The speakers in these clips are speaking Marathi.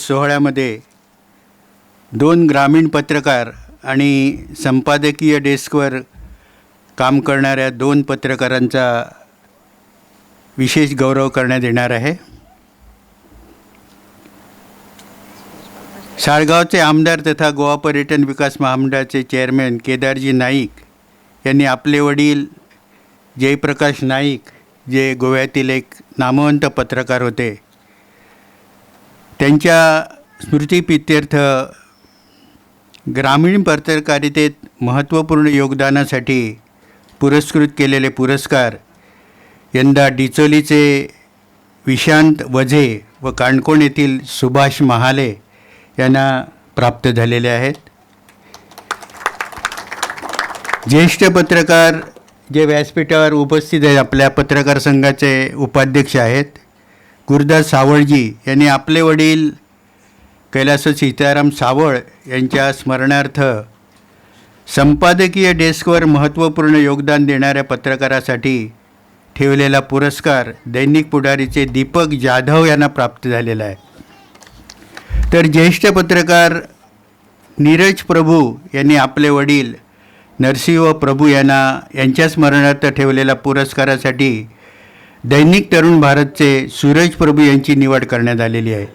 सोहळ्यामध्ये 2 ग्रामीण पत्रकार आणि संपादकीय डेस्कवर काम करणाऱ्या 2 पत्रकारांचा विशेष गौरव करण्यात येणार आहे. साळगावचे आमदार तथा गोवा पर्यटन विकास महामंडळाचे चेअरमॅन केदारजी नाईक यांनी आपले वडील जयप्रकाश नाईक, जे गोव्यातील एक नामवंत पत्रकार होते, त्यांच्या स्मृतिप्रीत्यर्थ ग्रामीण पत्रकारितेत महत्त्वपूर्ण योगदानासाठी पुरस्कृत केलेले पुरस्कार यंदा डिचोलीचे विशांत वझे व काणकोण येथील सुभाष महाले यांना प्राप्त झालेले आहेत. ज्येष्ठ पत्रकार जे व्यासपीठावर उपस्थित आहेत, आपल्या पत्रकार संघाचे उपाध्यक्ष आहेत गुरुदास सावळजी यांनी आपले वडील कैलास सीताराम सावळ यांच्या स्मरणार्थ संपादकीय डेस्कवर महत्त्वपूर्ण योगदान देणाऱ्या पत्रकारासाठी ठेवलेला पुरस्कार दैनिक पुढारीचे दीपक जाधव यांना प्राप्त झालेला आहे. तर ज्येष्ठ पत्रकार नीरज प्रभू यांनी आपले वडील नरसिंह प्रभू यांच्या स्मरणार्थ ठेवलेल्या पुरस्कारासाठी दैनिक तरुण भारतचे सूरज प्रभू यांची निवड करण्यात आलेली आहे.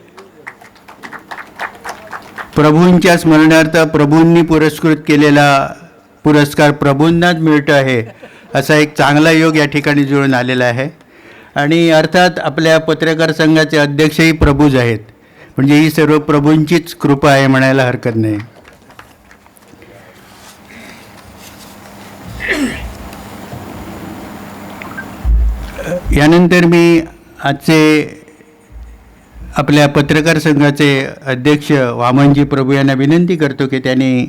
प्रभूंच्या स्मरणार्थ प्रभूंनी पुरस्कृत केलेला पुरस्कार प्रभूंनाच मिळतो आहे, असा एक चांगला योग या ठिकाणी जुळून आलेला आहे. आणि अर्थात आपल्या पत्रकार संघाचे अध्यक्षही प्रभूज आहेत, म्हणजे ही सर्व प्रभूंचीच कृपा आहे म्हणायला हरकत नाही. यानंतर मी आजचे आपल्या पत्रकार संघाचे अध्यक्ष वामनजी प्रभू यांना विनंती करतो की त्यांनी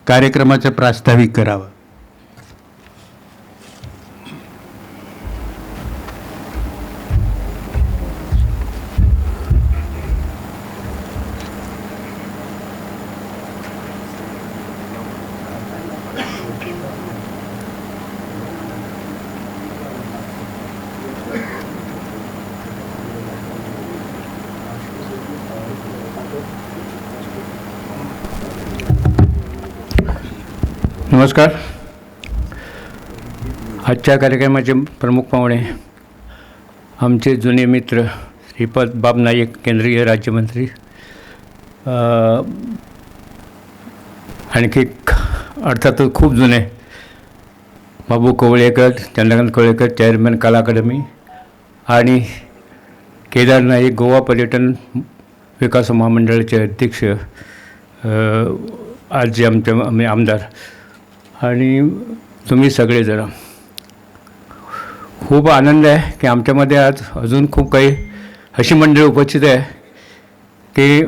कार्यक्रमाचं प्रास्ताविक करावं. नमस्कार. आजच्या कार्यक्रमाचे प्रमुख पाहुणे आमचे जुने मित्र श्रीपाद बाब नाईक, केंद्रीय राज्यमंत्री, आणखी अर्थातच खूप जुने बाबू कवळेकर, चंद्रकांत कवळेकर, चेअरमॅन कला अकादमी, आणि केदार नाईक, गोवा पर्यटन विकास महामंडळाचे अध्यक्ष, आज जे आमचे आमदार, आणि तुम्ही सगळेजण. खूप आनंद आहे की आमच्यामध्ये आज अजून खूप काही अशी मंडळी उपस्थित आहे की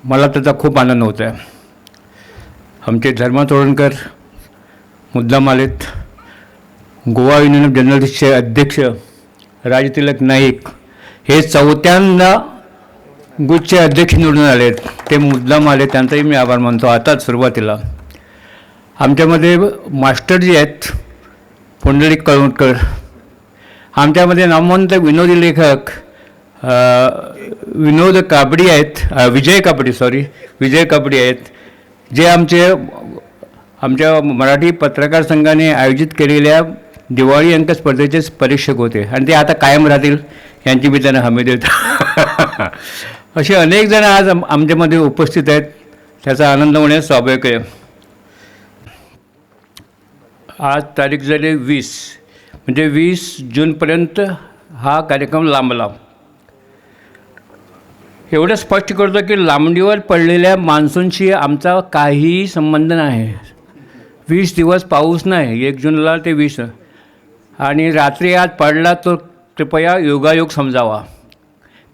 मला त्याचा खूप आनंद होत आहे. आमचे धर्मा तोडणकर मुद्दाम आलेत. गोवा युनियन ऑफ जर्नलिस्टचे अध्यक्ष राजतिलक नाईक हे 4थ्यांदा गुटचे अध्यक्ष निवडून आलेत, ते मुद्दाम आले, त्यांचाही मी आभार मानतो. आताच सुरुवातीला आमच्यामध्ये मास्टर जे आहेत पुंडलिक कळवणकर, आमच्यामध्ये नामवंत विनोदी लेखक विनोद कापडी आहेत, विजय कापडी आहेत, जे आमच्या मराठी पत्रकार संघाने आयोजित केलेल्या दिवाळी अंक स्पर्धेचे परीक्षक होते आणि ते आता कायम राहतील, यांची मी त्यांना हमी देतो. असे अनेक जण आज आमच्यामध्ये उपस्थित आहेत, त्याचा आनंद होणे स्वाभाविक आहे. आज तारीख झाली 20, म्हणजे 20 जूनपर्यंत हा कार्यक्रम लांबला. एवढं स्पष्ट करतो की लांबणीवर पडलेल्या मान्सूनशी आमचा काहीही संबंध नाही. 20 दिवस पाऊस नाही, 1 जूनला ते 20, आणि रात्री आज पडला तो कृपया योगायोग समजावा.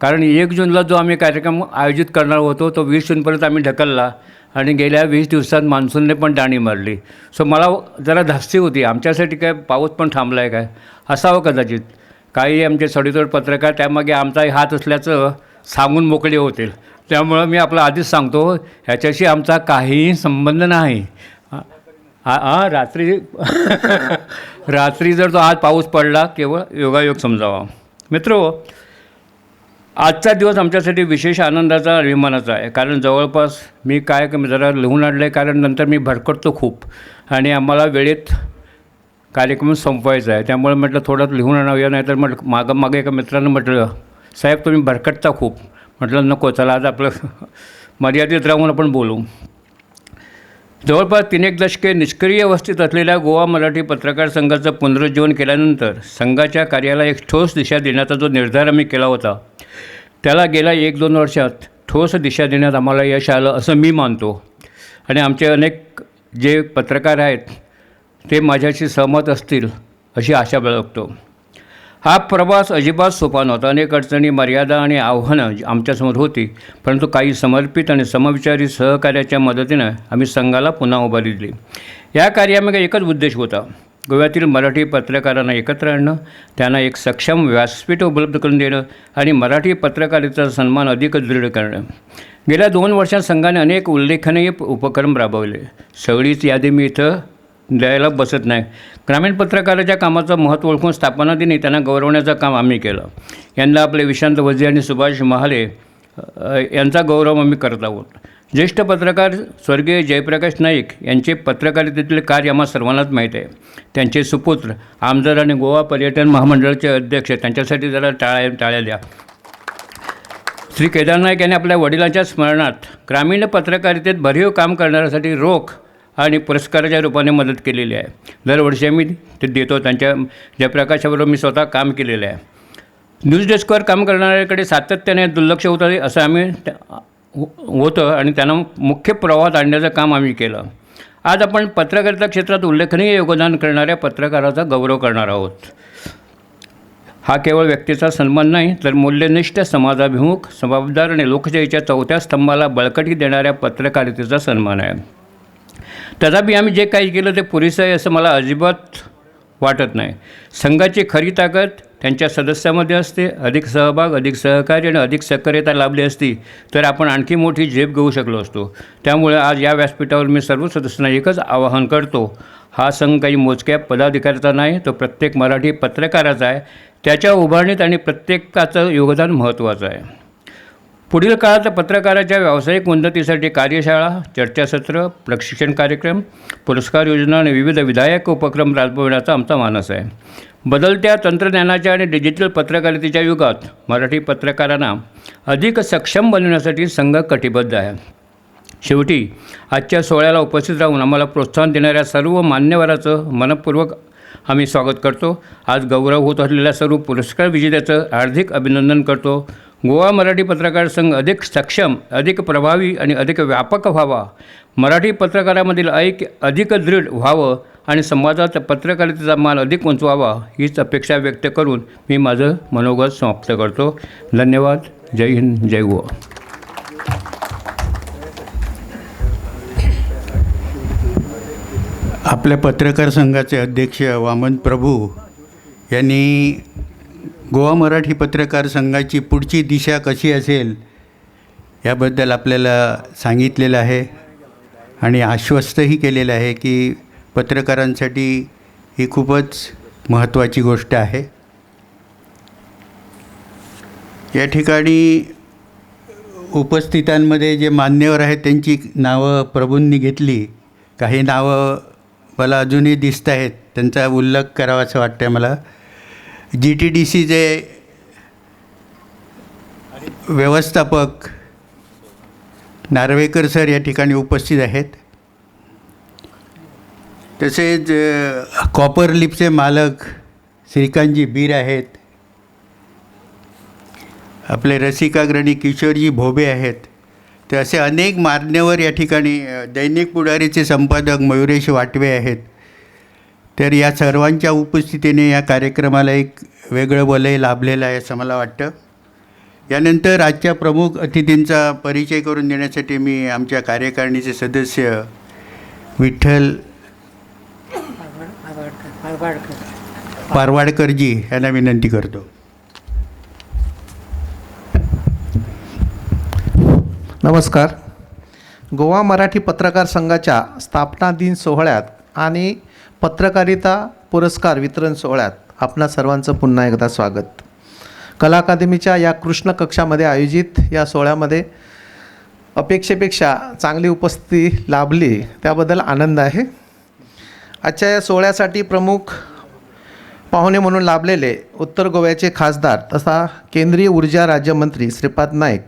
कारण 1 जूनला जो आम्ही कार्यक्रम आयोजित करणार होतो तो 20 जूनपर्यंत आम्ही ढकलला आणि गेल्या 20 दिवसात मान्सूनने पण डाणी मारली. सो मला जरा धास्ती होती, आमच्यासाठी काय पाऊस पण थांबला आहे काय, असावं कदाचित. काही आमचे सडीतोड पत्रकार त्यामागे आमचाही हात असल्याचं सांगून मोकळे होतील. त्यामुळं मी आपला आधीच सांगतो, ह्याच्याशी आमचा काहीही संबंध नाही. रात्री जर तो आज पाऊस पडला, केवळ योगायोग समजावा. मित्रो, आजचा दिवस आमच्यासाठी विशेष आनंदाचा आणि अभिमानाचा आहे, कारण जवळपास मी जरा लिहून आणलं आहे, कारण नंतर मी भरकटतो खूप आणि आम्हाला वेळेत कार्यक्रम संपवायचा आहे. त्यामुळे म्हटलं थोडं लिहून आणावं, नाही तर म्हटलं मागे एका मित्रानं म्हटलं, साहेब तुम्ही भरकटता खूप. म्हटलं नको, चला आज आपलं मर्यादित राहून आपण बोलू. जवळपास 3 दशके निष्क्रिय अवस्थेत असलेल्या गोवा मराठी पत्रकार संघाचं पुनरुज्जीवन केल्यानंतर संघाच्या कार्याला एक ठोस दिशा देण्याचा जो निर्धार आम्ही केला होता, त्याला गेल्या 1-2 वर्षात ठोस दिशा देण्यात आम्हाला यश आलं असं मी मानतो. आणि आमचे अनेक जे पत्रकार आहेत ते माझ्याशी सहमत असतील अशी आशा बाळगतो. हा प्रवास अजिबात सोपा नव्हता. अनेक अडचणी, मर्यादा आणि आव्हानं आमच्यासमोर होती, परंतु काही समर्पित आणि समविचारी सहकार्याच्या मदतीनं आम्ही संघाला पुन्हा उभारी दिली. या कार्यामागे एकच उद्देश होता, गोव्यातील मराठी पत्रकारांना एकत्र आणणं, त्यांना एक सक्षम व्यासपीठ उपलब्ध करून देणं आणि मराठी पत्रकारितेचा सन्मान अधिक दृढ करणं. गेल्या 2 वर्षात संघाने अनेक उल्लेखनीय उपक्रम राबवले. सगळीच यादी मी इथं द्यायला बसत नाही. ग्रामीण पत्रकाराच्या कामाचं महत्त्व ओळखून स्थापना दिनी त्यांना गौरवण्याचं काम आम्ही केलं. यंदा आपले विशांत वझे आणि सुभाष महाले यांचा गौरव आम्ही करत आहोत. ज्येष्ठ पत्रकार स्वर्गीय जयप्रकाश नाईक यांचे पत्रकारितेतील कार्य आम्हा सर्वांनाच माहीत आहे. त्यांचे सुपुत्र आमदार आणि गोवा पर्यटन महामंडळाचे अध्यक्ष, त्यांच्यासाठी जरा टाळ्या द्या. श्री केदार नाईक यांनी आपल्या वडिलांच्या स्मरणार्थ ग्रामीण पत्रकारितेत भरीव काम करणाऱ्यासाठी रोख आणि पुरस्काराच्या रूपाने मदत केलेली आहे. दरवर्षी आम्ही ते देतो. त्यांच्या जयप्रकाशाबरोबर मी स्वतः काम केलेलं आहे. न्यूज डेस्कवर काम करणाऱ्याकडे सातत्याने दुर्लक्ष होतं असं आम्ही होतं आणि त्यांना मुख्य प्रवाहात आणण्याचं काम आम्ही केलं. आज आपण पत्रकारिता क्षेत्रात उल्लेखनीय योगदान करणाऱ्या पत्रकाराचा गौरव करणार आहोत. हा केवळ व्यक्तीचा सन्मान नाही, तर मूल्यनिष्ठ, समाजाभिमुख, जबाबदार आणि लोकशाहीच्या 4थ्या स्तंभाला बळकटी देणाऱ्या पत्रकारितेचा सन्मान आहे. तथापि आम्ही जे काही केलं ते पुरेसं आहे असं मला अजिबात वाटत नाही. संघाची खरी ताकद त्यांच्या सदस्यामध्ये असते. अधिक सहभाग, अधिक सहकार्य आणि अधिक सक्रियता लाभली असती तर आपण आणखी मोठी झेप घेऊ शकलो असतो. त्यामुळे आज या व्यासपीठावर मी सर्व सदस्यांना एकच आवाहन करतो, हा संघ काही मोजक्या पदाधिकाऱ्याचा नाही, तो प्रत्येक मराठी पत्रकाराचा आहे. त्याच्या उभारणीत आणि प्रत्येकाचं योगदान महत्त्वाचं आहे. पुढील काळात पत्रकाराच्या व्यावसायिक उन्नतीसाठी कार्यशाळा, चर्चासत्र, प्रशिक्षण कार्यक्रम, पुरस्कार योजना आणि विविध विधायक उपक्रम राबवण्याचा आमचा मानस आहे. बदलत्या तंत्रज्ञानाच्या आणि डिजिटल पत्रकारितेच्या युगात मराठी पत्रकारांना अधिक सक्षम बनवण्यासाठी संघ कटिबद्ध आहे. शेवटी आजच्या सोहळ्याला उपस्थित राहून आम्हाला प्रोत्साहन देणाऱ्या सर्व मान्यवराचं मनपूर्वक आम्ही स्वागत करतो. आज गौरव होत असलेल्या सर्व पुरस्कार विजेत्याचं हार्दिक अभिनंदन करतो. गोवा मराठी पत्रकार संघ अधिक सक्षम, अधिक प्रभावी आणि अधिक व्यापक व्हावा, मराठी पत्रकारामधील ऐक्य अधिक दृढ व्हावं आणि समाजात पत्रकारितेचा मान अधिक उंचवावा हीच अपेक्षा व्यक्त करून मी माझं मनोगत समाप्त करतो. धन्यवाद. जय हिंद, जय गोवा. आपल्या पत्रकार संघाचे अध्यक्ष वामन प्रभू यांनी गोवा मराठी पत्रकार संघाची पुढची दिशा कशी असेल याबद्दल आपल्याला सांगितलेलं आहे आणि आश्वस्तही केलेलं आहे की पत्रकारांसाठी ही खूपच महत्त्वाची गोष्ट आहे. या ठिकाणी उपस्थितांमध्ये जे मान्यवर आहेत त्यांची नावं प्रभूंनी घेतली. काही नावं मला अजूनही दिसत आहेत, त्यांचा उल्लेख करावा असं वाटतं मला. GTDCचे व्यवस्थापक नार्वेकर सर या ठिकाणी उपस्थित आहेत. तसेच कॉपर लिपचे मालक श्रीकांतजी बीर आहेत. आपले रसिकाग्रणी किशोरजी भोबे आहेत. तर असे अनेक मान्यवर या ठिकाणी, दैनिक पुढारीचे संपादक मयुरेश वाटवे आहेत. तर या सर्वांच्या उपस्थितीने या कार्यक्रमाला एक वेगळं वलय लाभलेलं आहे असं मला वाटतं. यानंतर आजच्या प्रमुख अतिथींचा परिचय करून देण्यासाठी मी आमच्या कार्यकारिणीचे सदस्य विठ्ठल पारवाडकरजी यांना विनंती करतो. नमस्कार. गोवा मराठी पत्रकार संघाच्या स्थापना दिन सोहळ्यात आणि पत्रकारिता पुरस्कार वितरण सोहळ्यात आपणा सर्वांचं पुन्हा एकदा स्वागत. कला अकादमीच्या या कृष्ण कक्षामध्ये आयोजित या सोहळ्यामध्ये अपेक्षेपेक्षा चांगली उपस्थिती लाभली, त्याबद्दल आनंद आहे. आजच्या या सोहळ्यासाठी प्रमुख पाहुणे म्हणून लाभलेले उत्तर गोव्याचे खासदार तथा केंद्रीय ऊर्जा राज्यमंत्री श्रीपाद नाईक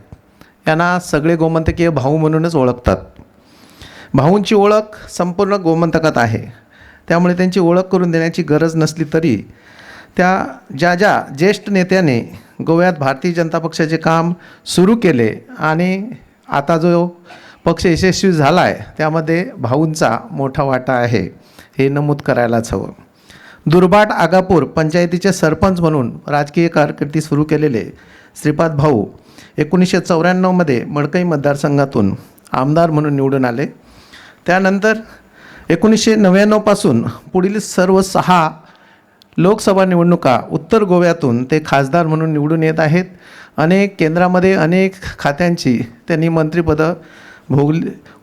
यांना सगळे गोमंतकीय भाऊ म्हणूनच ओळखतात. भाऊंची ओळख संपूर्ण गोमंतकात आहे, त्यामुळे त्यांची ओळख करून देण्याची गरज नसली तरी ज्या ज्येष्ठ नेत्याने गोव्यात भारतीय जनता पक्षाचे काम सुरू केले आणि आता जो पक्ष यशस्वी झाला आहे त्यामध्ये भाऊंचा मोठा वाटा आहे, हे नमूद करायलाच हवं. दुर्बाट आगापूर पंचायतीचे सरपंच म्हणून राजकीय कारकिर्दी सुरू केलेले श्रीपाद भाऊ 1994मध्ये मडकई मतदारसंघातून आमदार म्हणून निवडून आले. त्यानंतर 1999पासून पुढील सर्व 6 लोकसभा निवडणुका उत्तर गोव्यातून ते खासदार म्हणून निवडून येत आहेत. अनेक केंद्रामध्ये अनेक खात्यांची त्यांनी मंत्रिपदं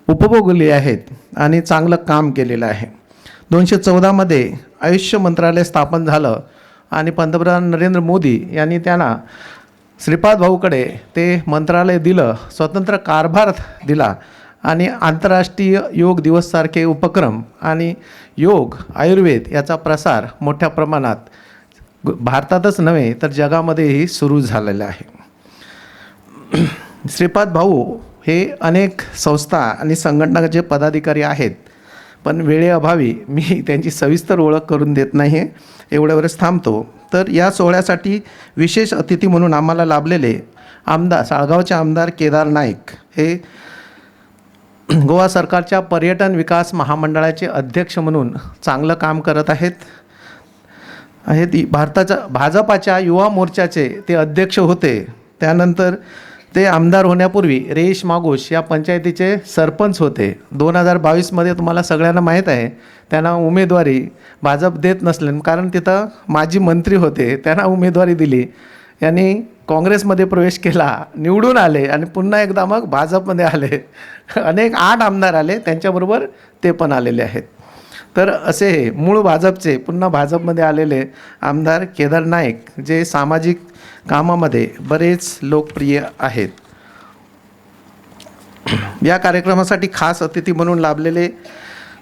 उपभोगली आहेत आणि चांगलं काम केलेलं आहे. 2014मध्ये आयुष मंत्रालय स्थापन झालं आणि पंतप्रधान नरेंद्र मोदी यांनी त्यांना श्रीपाद भाऊकडे ते मंत्रालय दिलं, स्वतंत्र कारभार दिला आणि आंतरराष्ट्रीय योग दिवससारखे उपक्रम आणि योग आयुर्वेद याचा प्रसार मोठ्या प्रमाणात भारतातच नव्हे तर जगामध्येही सुरू झालेला आहे. श्रीपाद भाऊ हे अनेक संस्था आणि संघटनाचे पदाधिकारी आहेत, पण वेळेअभावी मी त्यांची सविस्तर ओळख करून देत नाही, एवढ्यावरच थांबतो. तर या सोहळ्यासाठी विशेष अतिथी म्हणून आम्हाला लाभलेले साळगावचे आमदार केदार नाईक हे गोवा सरकारच्या पर्यटन विकास महामंडळाचे अध्यक्ष म्हणून चांगलं काम करत आहेत. भाजपाच्या युवा मोर्चाचे ते अध्यक्ष होते. त्यानंतर ते आमदार होण्यापूर्वी रेश मागोश या पंचायतीचे सरपंच होते. 2022मध्ये तुम्हाला सगळ्यांना माहीत आहे त्यांना उमेदवारी भाजप देत नसले, कारण तिथं माजी मंत्री होते, त्यांना उमेदवारी दिली. यांनी काँग्रेसमध्ये प्रवेश केला, निवडून आले आणि पुन्हा एकदा मग भाजपमध्ये आले. अनेक 8 आमदार आले, त्यांच्याबरोबर ते पण आलेले आहेत. तर असे हे मूळ भाजपचे पुन्हा भाजपमध्ये आलेले आमदार केदार नाईक जे सामाजिक कामामध्ये बरेच लोकप्रिय आहेत. या कार्यक्रमासाठी खास अतिथी म्हणून लाभलेले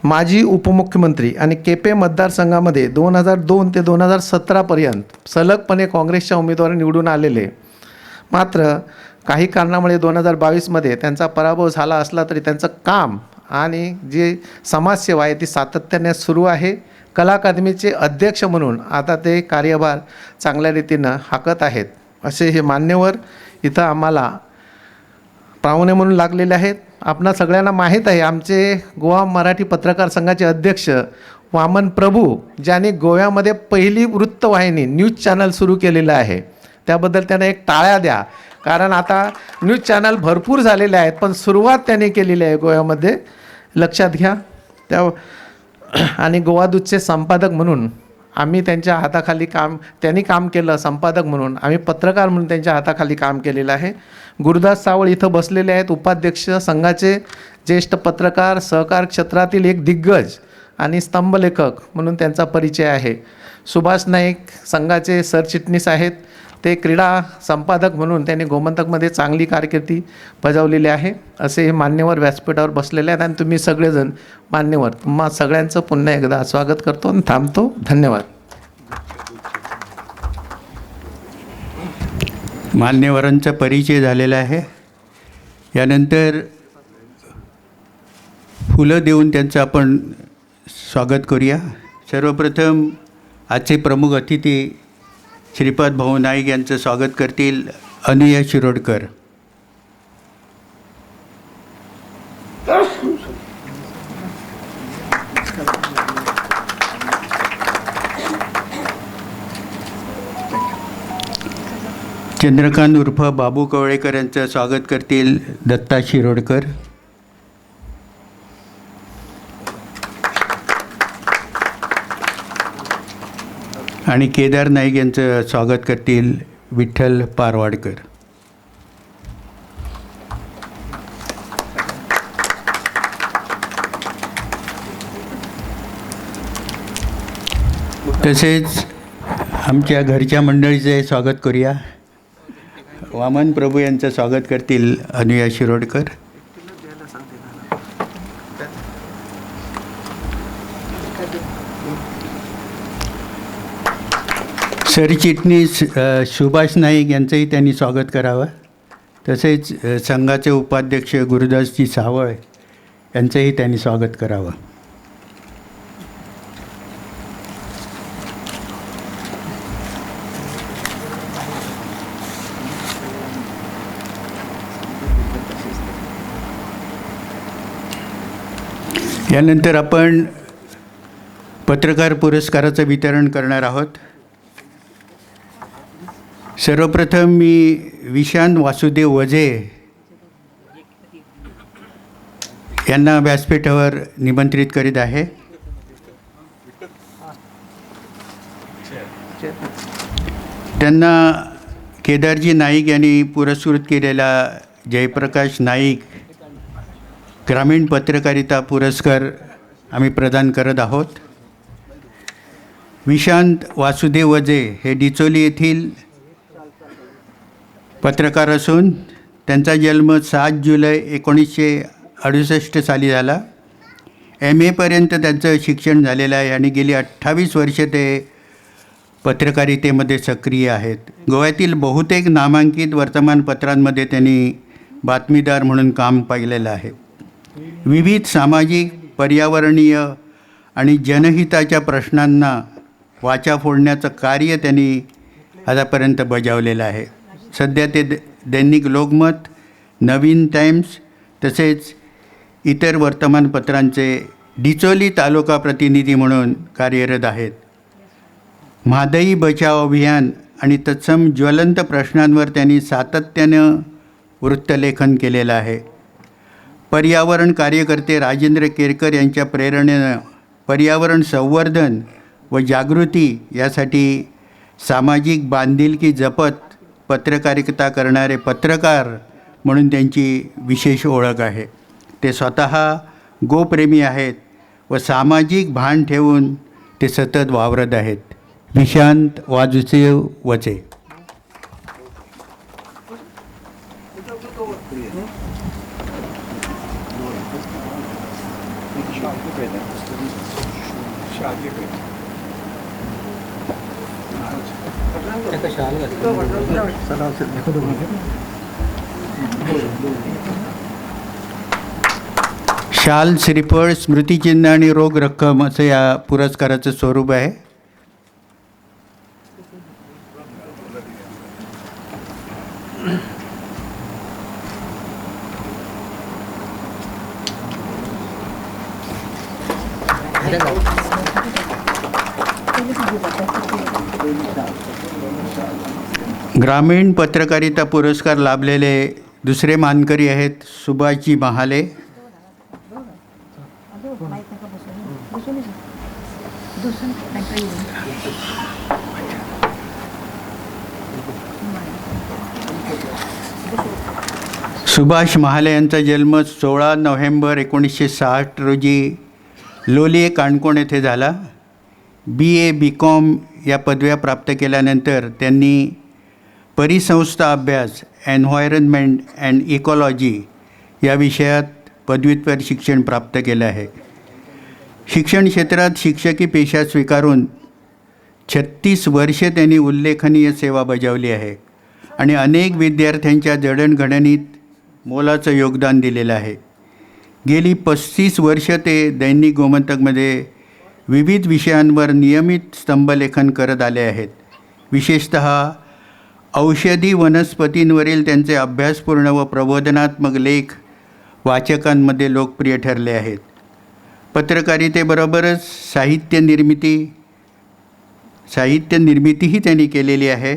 माजी उपमुख्यमंत्री आणि केपे मतदारसंघामध्ये 2002 ते 2017पर्यंत सलगपणे काँग्रेसच्या उमेदवार निवडून आलेले, मात्र काही कारणामुळे 2022मध्ये त्यांचा पराभव झाला असला तरी त्यांचं काम आणि जे समाजसेवा आहे ती सातत्याने सुरू आहे. कला अकादमीचे अध्यक्ष म्हणून आता ते कार्यभार चांगल्या रीतीनं हाकत आहेत. असे हे मान्यवर इथं आम्हाला पाहुणे म्हणून लागलेले आहेत. आपणा सगळ्यांना माहीत आहे आमचे गोवा मराठी पत्रकार संघाचे अध्यक्ष वामन प्रभू, ज्यांनी गोव्यामध्ये पहिली वृत्तवाहिनी न्यूज चॅनल सुरू केलेलं आहे, त्याबद्दल त्यांना एक टाळ्या द्या. कारण आता न्यूज चॅनल भरपूर झालेले आहेत, पण सुरुवात त्यांनी केलेली आहे गोव्यामध्ये, लक्षात घ्या. आणि गोवादूतचे संपादक म्हणून आम्ही त्यांच्या हाताखाली त्यांनी काम केलं संपादक म्हणून, आम्ही पत्रकार म्हणून त्यांच्या हाताखाली काम केलेलं आहे. गुरुदास सावळ इथं बसलेले आहेत, उपाध्यक्ष संघाचे ज्येष्ठ पत्रकार, सहकार क्षेत्रातील एक दिग्गज आणि स्तंभलेखक म्हणून त्यांचा परिचय आहे. सुभाष नाईक संघाचे सरचिटणीस आहेत, ते क्रीडा संपादक म्हणून त्यांनी गोमंतकमध्ये चांगली कारकिर्दी बजावलेली आहे. असे हे मान्यवर व्यासपीठावर बसलेले आहेत आणि तुम्ही सगळेजण मान्यवर, तुम्हा सगळ्यांचं पुन्हा एकदा स्वागत करतो आणि थांबतो. धन्यवाद. मान्यवरांचा परिचय झालेला आहे. यानंतर फुलं देऊन त्यांचं आपण स्वागत करूया. सर्वप्रथम आजचे प्रमुख अतिथी श्रीपाद भाऊ नाईक यांचं स्वागत करतील अनुया शिरोडकर. चंद्रकांत उर्फ बाबू कवळेकर यांचं स्वागत करतील दत्ता शिरोडकर. आणि केदार नाईक यांचं स्वागत करतील विठ्ठल पारवाडकर. तसेच आमच्या घरच्या मंडळीचे स्वागत करूया. वामन प्रभू यांचं स्वागत करतील अनुया शिरोडकर. सरचिटणीस सुभाष नाईक यांचंही त्यांनी स्वागत करावं. तसेच संघाचे उपाध्यक्ष गुरुदासजी सावळ यांचंही त्यांनी स्वागत करावं. यानंतर आपण पत्रकार पुरस्काराचं वितरण करणार आहोत. सर्वप्रथम मी विशांत वासुदेव वझे यांना व्यासपीठावर निमंत्रित करीत आहे. त्यांना केदारजी नाईक यांनी पुरस्कृत केलेला जयप्रकाश नाईक ग्रामीण पत्रकारिता पुरस्कार आम्ही प्रदान करत आहोत. विशांत वासुदेव वझे हे डिचोली येथील पत्रकार असून त्यांचा जन्म 7 जुलै 1968 साली झाला. MA पर्यंत त्यांचं शिक्षण झालेलं आहे आणि गेली 28 वर्षे ते पत्रकारितेमध्ये सक्रिय आहेत. गोव्यातील बहुतेक नामांकित वर्तमानपत्रांमध्ये त्यांनी बातमीदार म्हणून काम पाहिलेलं आहे. विविध सामाजिक, पर्यावरणीय आणि जनहिताच्या प्रश्नांना वाचा फोडण्याचं कार्य त्यांनी आतापर्यंत बजावलेलं आहे. सध्या ते दैनिक लोकमत, नवीन टाइम्स तसेच इतर वर्तमानपत्रांचे डिचोली तालुका प्रतिनिधी म्हणून कार्यरत आहेत. म्हादई बचाव अभियान आणि तत्सम ज्वलंत प्रश्नांवर त्यांनी सातत्यानं वृत्तलेखन केलेलं आहे. पर्यावरण कार्यकर्ते राजेंद्र केरकर यांच्या प्रेरणेनं पर्यावरण संवर्धन व जागृती यासाठी सामाजिक बांधिलकी जपत पत्रकारिता करणारे पत्रकार म्हणून त्यांची विशेष ओळख आहे. ते स्वतः गोप्रेमी आहेत व सामाजिक भान ठेवून ते सतत वावरत आहेत. विशांत वासुदेव वझे. शाल, श्रीफळ, स्मृतिचिन्ह आणि रोख रक्कम असं या पुरस्काराचं स्वरूप आहे. ग्रामीण पत्रकारिता पुरस्कार लाभलेले दुसरे मानकरी आहेत सुभाषजी महाले. सुभाष महाले यांचा जन्म 16 नोव्हेंबर 1960 रोजी लोलिये काणकोण येथे झाला. BA BCom या पदव्या प्राप्त केल्यानंतर त्यांनी परिसंस्था अभ्यास, एन्व्हायरनमेंट अँड इकॉलॉजी या विषयात पदव्युत्तर शिक्षण प्राप्त केलं आहे. शिक्षण क्षेत्रात शिक्षकी पेशा स्वीकारून 36 वर्षे त्यांनी उल्लेखनीय सेवा बजावली आहे आणि अनेक विद्यार्थ्यांच्या जडणघडणीत मोलाचं योगदान दिलेलं आहे. गेली 35 वर्ष ते दैनिक गोमंतकमध्ये विविध विषयांवर नियमित स्तंभलेखन करत आले आहेत. विशेषतः औषधी वनस्पतींवरील त्यांचे अभ्यासपूर्ण व प्रबोधनात्मक लेख वाचकांमध्ये लोकप्रिय ठरले आहेत. पत्रकारितेबरोबरच साहित्य निर्मितीही त्यांनी केलेली आहे.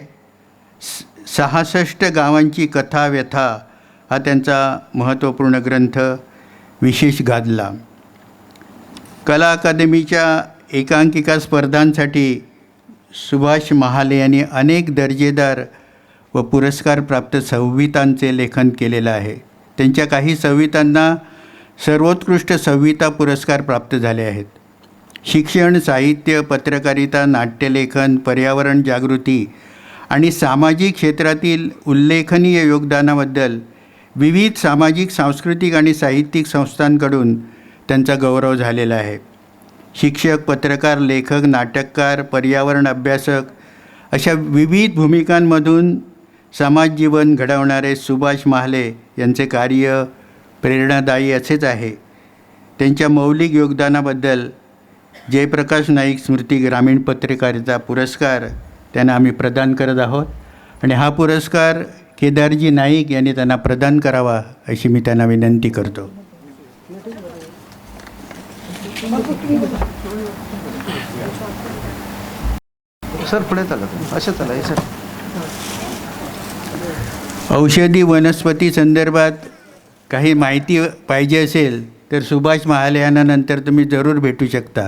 66 गावांची कथा व्यथा हा त्यांचा महत्त्वपूर्ण ग्रंथ विशेष गाजला. कला अकादमीच्या एकांकिका स्पर्धांसाठी सुभाष महाले यांनी अनेक दर्जेदार व पुरस्कारप्राप्त संहितांचे लेखन केलेलं आहे. त्यांच्या काही संहितांना सर्वोत्कृष्ट संहिता पुरस्कार प्राप्त झाले आहेत. शिक्षण, साहित्य, पत्रकारिता, नाट्यलेखन, पर्यावरण जागृती आणि सामाजिक क्षेत्रातील उल्लेखनीय योगदानाबद्दल विविध सामाजिक, सांस्कृतिक आणि साहित्यिक संस्थांकडून त्यांचा गौरव झालेला आहे. शिक्षक, पत्रकार, लेखक, नाटककार, पर्यावरण अभ्यासक अशा विविध भूमिकांमधून समाजजीवन घडवणारे सुभाष महाले यांचे कार्य प्रेरणादायी असेच आहे. त्यांच्या मौलिक योगदानाबद्दल जयप्रकाश नाईक स्मृती ग्रामीण पत्रकारिता पुरस्कार त्यांना आम्ही प्रदान करत आहोत आणि हा पुरस्कार केदारजी नाईक यांनी त्यांना प्रदान करावा अशी मी त्यांना विनंती करतो. सर पुढे चला, असं चला हे सर. औषधी वनस्पती संदर्भात काही माहिती पाहिजे असेल तर सुभाष महाले यांना नंतर तुम्ही जरूर भेटू शकता.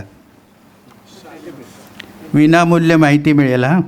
विनामूल्य माहिती मिळेल. हां,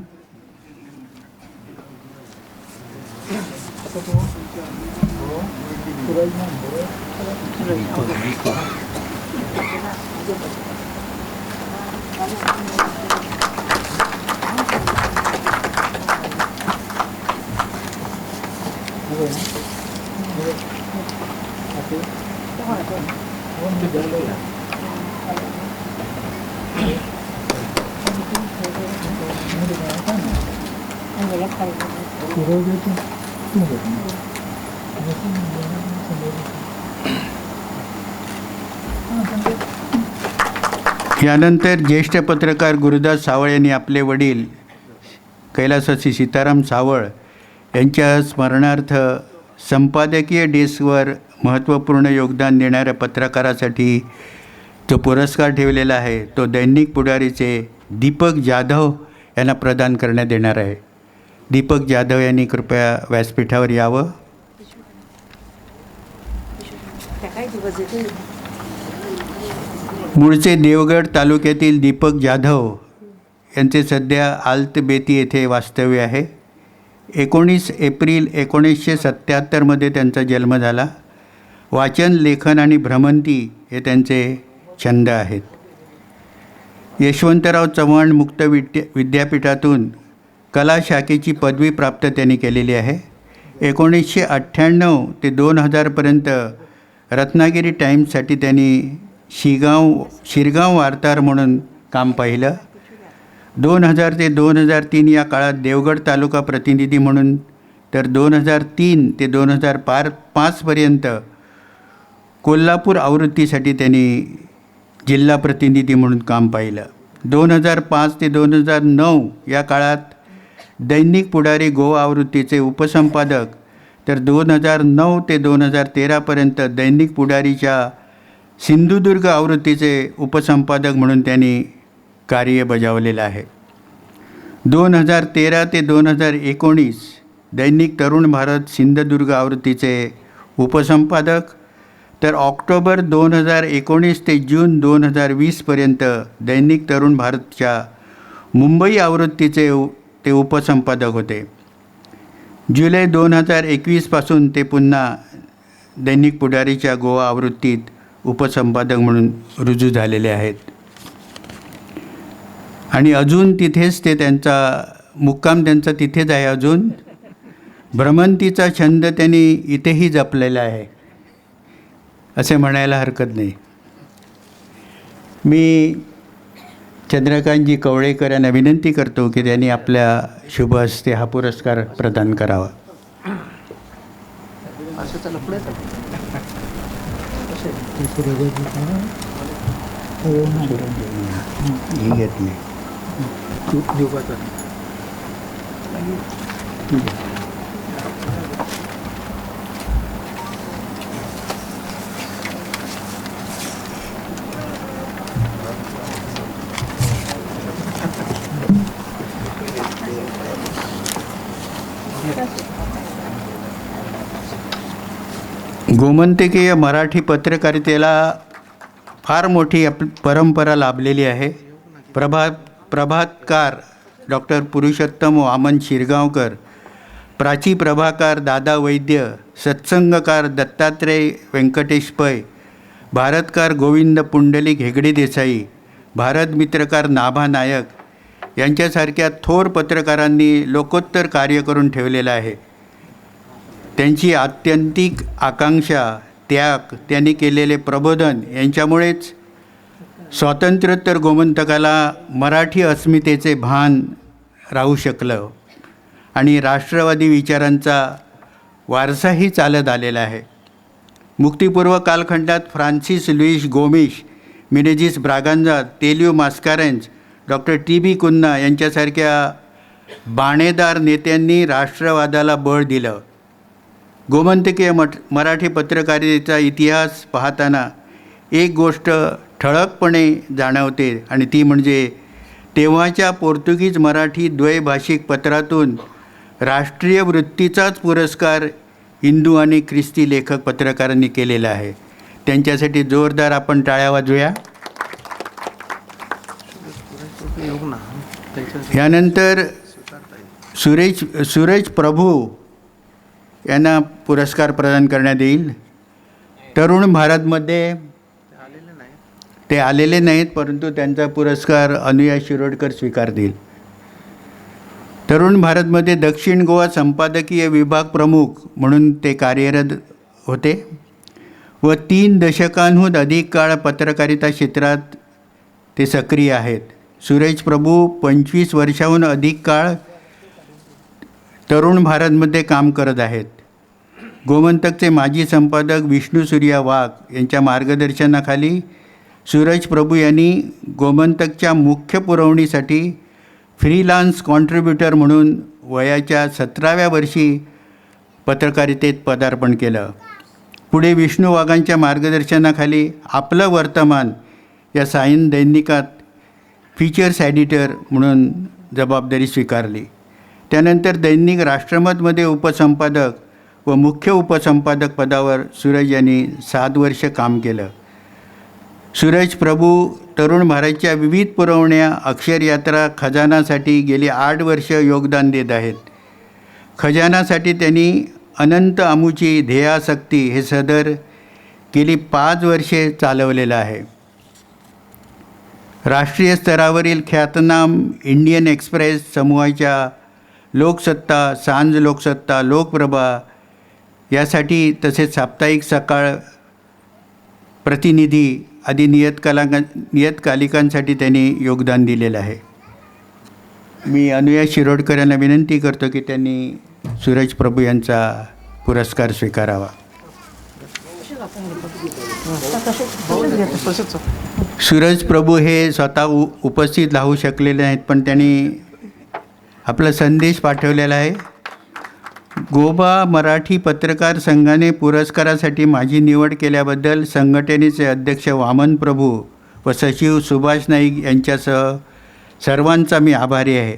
यानंतर ज्येष्ठ पत्रकार गुरुदास सावळ यांनी आपले वडील कैलासवासी सीताराम सावळ यांच्या स्मरणार्थ संपादकीय डेस्कवर महत्त्वपूर्ण योगदान देणाऱ्या पत्रकारासाठी जो पुरस्कार ठेवलेला आहे तो दैनिक पुढारीचे दीपक जाधव यांना प्रदान करण्यात येणार आहे. दीपक जाधव यांनी कृपया व्यासपीठावर यावं. मूळचे देवगड तालुक्यातील दीपक जाधव यांचे सध्या आल्तबेती येथे वास्तव्य आहे. 19 एप्रिल 1977 त्यांचा जन्म झाला. वाचन, लेखन आणि भ्रमंती हे त्यांचे छंद आहेत. यशवंतराव चव्हाण मुक्त विद्यापीठातून कला शाखेची पदवी प्राप्त त्यांनी केलेली आहे. 1998 ते 2000पर्यंत रत्नागिरी टाईम्ससाठी त्यांनी शिरगाव वार्ताहर म्हणून काम पाहिलं. 2000 ते 2003 या काळात देवगड तालुका प्रतिनिधी म्हणून, तर 2003 ते 2005पर्यंत कोल्हापूर आवृत्तीसाठी त्यांनी जिल्हा प्रतिनिधी म्हणून काम पाहिलं. 2005 ते 2009 या काळात दैनिक पुढारी गोवा आवृत्तीचे उपसंपादक, तर 2009 ते 2013पर्यंत दैनिक पुढारीच्या सिंधुदुर्ग आवृत्तीचे उपसंपादक म्हणून त्यांनी कार्य बजावलेलं आहे. 2013 ते 2019 दैनिक तरुण भारत सिंधुदुर्ग आवृत्तीचे उपसंपादक, तर ऑक्टोबर 2019 ते जून 2020पर्यंत दैनिक तरुण भारतच्या मुंबई आवृत्तीचे ते उपसंपादक होते. जुलै 2021पासून ते पुन्हा दैनिक पुढारीच्या गोवा आवृत्तीत उपसंपादक म्हणून रुजू झालेले आहेत आणि अजून तिथेच ते त्यांचा मुक्काम त्यांचा तिथेच आहे. अजून भ्रमंतीचा छंद त्यांनी इथेही जपलेला आहे असे म्हणायला हरकत नाही. मी चंद्रकांतजी कवळेकर यांना विनंती करतो की त्यांनी आपल्या शुभ हस्ते हा पुरस्कार प्रदान करावा. गोमंतकीय मराठी पत्रकारितेला फार मोठी परंपरा लाभलेली आहे. प्रभातकार डॉक्टर पुरुषोत्तम वामन शिरगावकर, प्राची प्रभाकर दादा वैद्य, सत्संगकार दत्तात्रय व्यंकटेश पै, भारतकार गोविंद पुंडलिक हेगडे देसाई, भारत मित्रकार नाभा नायक यांच्यासारख्या थोर पत्रकारांनी लोकोत्तर कार्य करून ठेवलेलं आहे. त्यांची आत्यंतिक आकांक्षा, त्याग, त्यांनी केलेले प्रबोधन यांच्यामुळेच स्वातंत्र्योत्तर गोमंतकाला मराठी अस्मितेचे भान राहू शकलं आणि राष्ट्रवादी विचारांचा वारसाही चालत आलेला आहे. मुक्तीपूर्व कालखंडात फ्रान्सिस लुईस गोमिश, मिनेजिस ब्रागांझा, तेलियो मास्कारेन्स, डॉक्टर टी.बी. कुन्ना यांच्यासारख्या बाणेदार नेत्यांनी राष्ट्रवादाला बळ दिलं. गोमंतकीय मराठी पत्रकारितेचा इतिहास पाहताना एक गोष्ट ठळकपणे जाणवते आणि ती म्हणजे तेव्हाच्या पोर्तुगीज मराठी द्वैभाषिक पत्रातून राष्ट्रीय वृत्तीचाच पुरस्कार हिंदू आणि ख्रिस्ती लेखक पत्रकारांनी केलेला आहे. त्यांच्यासाठी जोरदार आपण टाळ्या वाजवूया. यानंतर सूरज प्रभू यांना पुरस्कार प्रदान करण्यात येईल. तरुण भारतमध्ये ते आलेले नाहीत, परंतु त्यांचा पुरस्कार अनुया शिरोडकर स्वीकारतील. तरुण भारतमध्ये दक्षिण गोवा संपादकीय विभाग प्रमुख म्हणून ते कार्यरत होते व 3 दशकांहून अधिक काळ पत्रकारिता क्षेत्रात ते सक्रिय आहेत. सूरज प्रभू 25 वर्षाहून अधिक काळ तरुण भारतमध्ये काम करत आहेत. गोमंतकचे माजी संपादक विष्णू सूर्या वाघ यांच्या मार्गदर्शनाखाली सूरज प्रभू यांनी गोमंतकच्या मुख्य पुरवणीसाठी फ्रीलान्स कॉन्ट्रीब्युटर म्हणून वयाच्या 17व्या वर्षी पत्रकारितेत पदार्पण केलं. पुढे विष्णू वाघांच्या मार्गदर्शनाखाली आपलं वर्तमान या सायन दैनिकात फीचर्स एडिटर म्हणून जबाबदारी स्वीकारली. त्यानंतर दैनिक राष्ट्रमतमध्ये उपसंपादक व मुख्य उपसंपादक पदावर सूरज यांनी 7 वर्ष काम केलं. सूरज प्रभू तरुण भारतच्या विविध पुरवण्या, अक्षरयात्रा, खजानासाठी गेली 8 वर्ष योगदान देत आहेत. खजानासाठी त्यांनी अनंत आमुची ध्येयासक्ती हे सदर गेली 5 वर्षे चालवलेलं आहे. राष्ट्रीय स्तरावरील ख्यातनाम इंडियन एक्सप्रेस समूहाच्या लोकसत्ता, सांज लोकसत्ता, लोकप्रभा यासाठी तसेच साप्ताहिक सकाळ, प्रतिनिधी आदी नियतकालिकांसाठी त्यांनी योगदान दिलेलं आहे. मी अनुया शिरोडकर यांना विनंती करतो की त्यांनी सूरज प्रभू यांचा पुरस्कार स्वीकारावा. सूरज प्रभू हे स्वतः उपस्थित राहू शकलेले नाहीत, पण त्यांनी आपला संदेश पाठवलेला आहे. गोवा मराठी पत्रकार संघाने पुरस्कारासाठी माझी निवड केल्याबद्दल संघटनेचे अध्यक्ष वामन प्रभू व सचिव सुभाष नाईक यांच्यासह सर्वांचा मी आभारी आहे.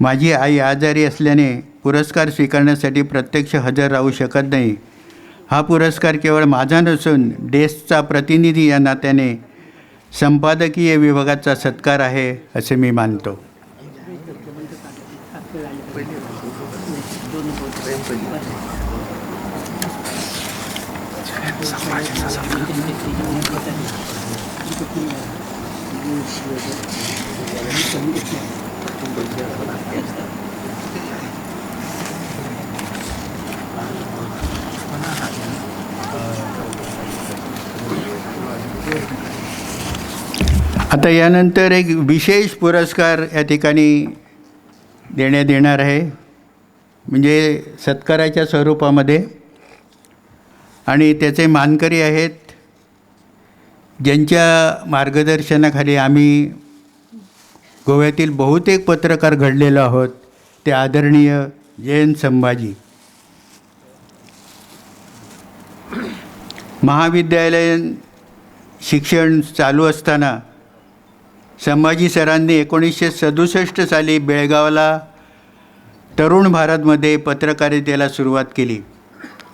माझी आई आजारी असल्याने पुरस्कार स्वीकारण्यासाठी प्रत्यक्ष हजर राहू शकत नाही. हा पुरस्कार केवळ माझा नसून डेस्कचा प्रतिनिधी या नात्याने संपादकीय विभागाचा सत्कार आहे असे मी मानतो. आता यानंतर एक विशेष पुरस्कार या ठिकाणी देण्यात येणार आहे, म्हणजे सत्काराच्या स्वरूपामध्ये, आणि त्याचे मानकरी आहेत ज्यांच्या मार्गदर्शनाखाली आम्ही गोव्यातील बहुतेक पत्रकार घडलेलो आहोत. ते आदरणीय जयंत संभाजी. महाविद्यालयीन शिक्षण चालू असताना संभाजी सरांनी 1967 साली बेळगावला तरुण भारतमध्ये पत्रकारितेला सुरुवात केली.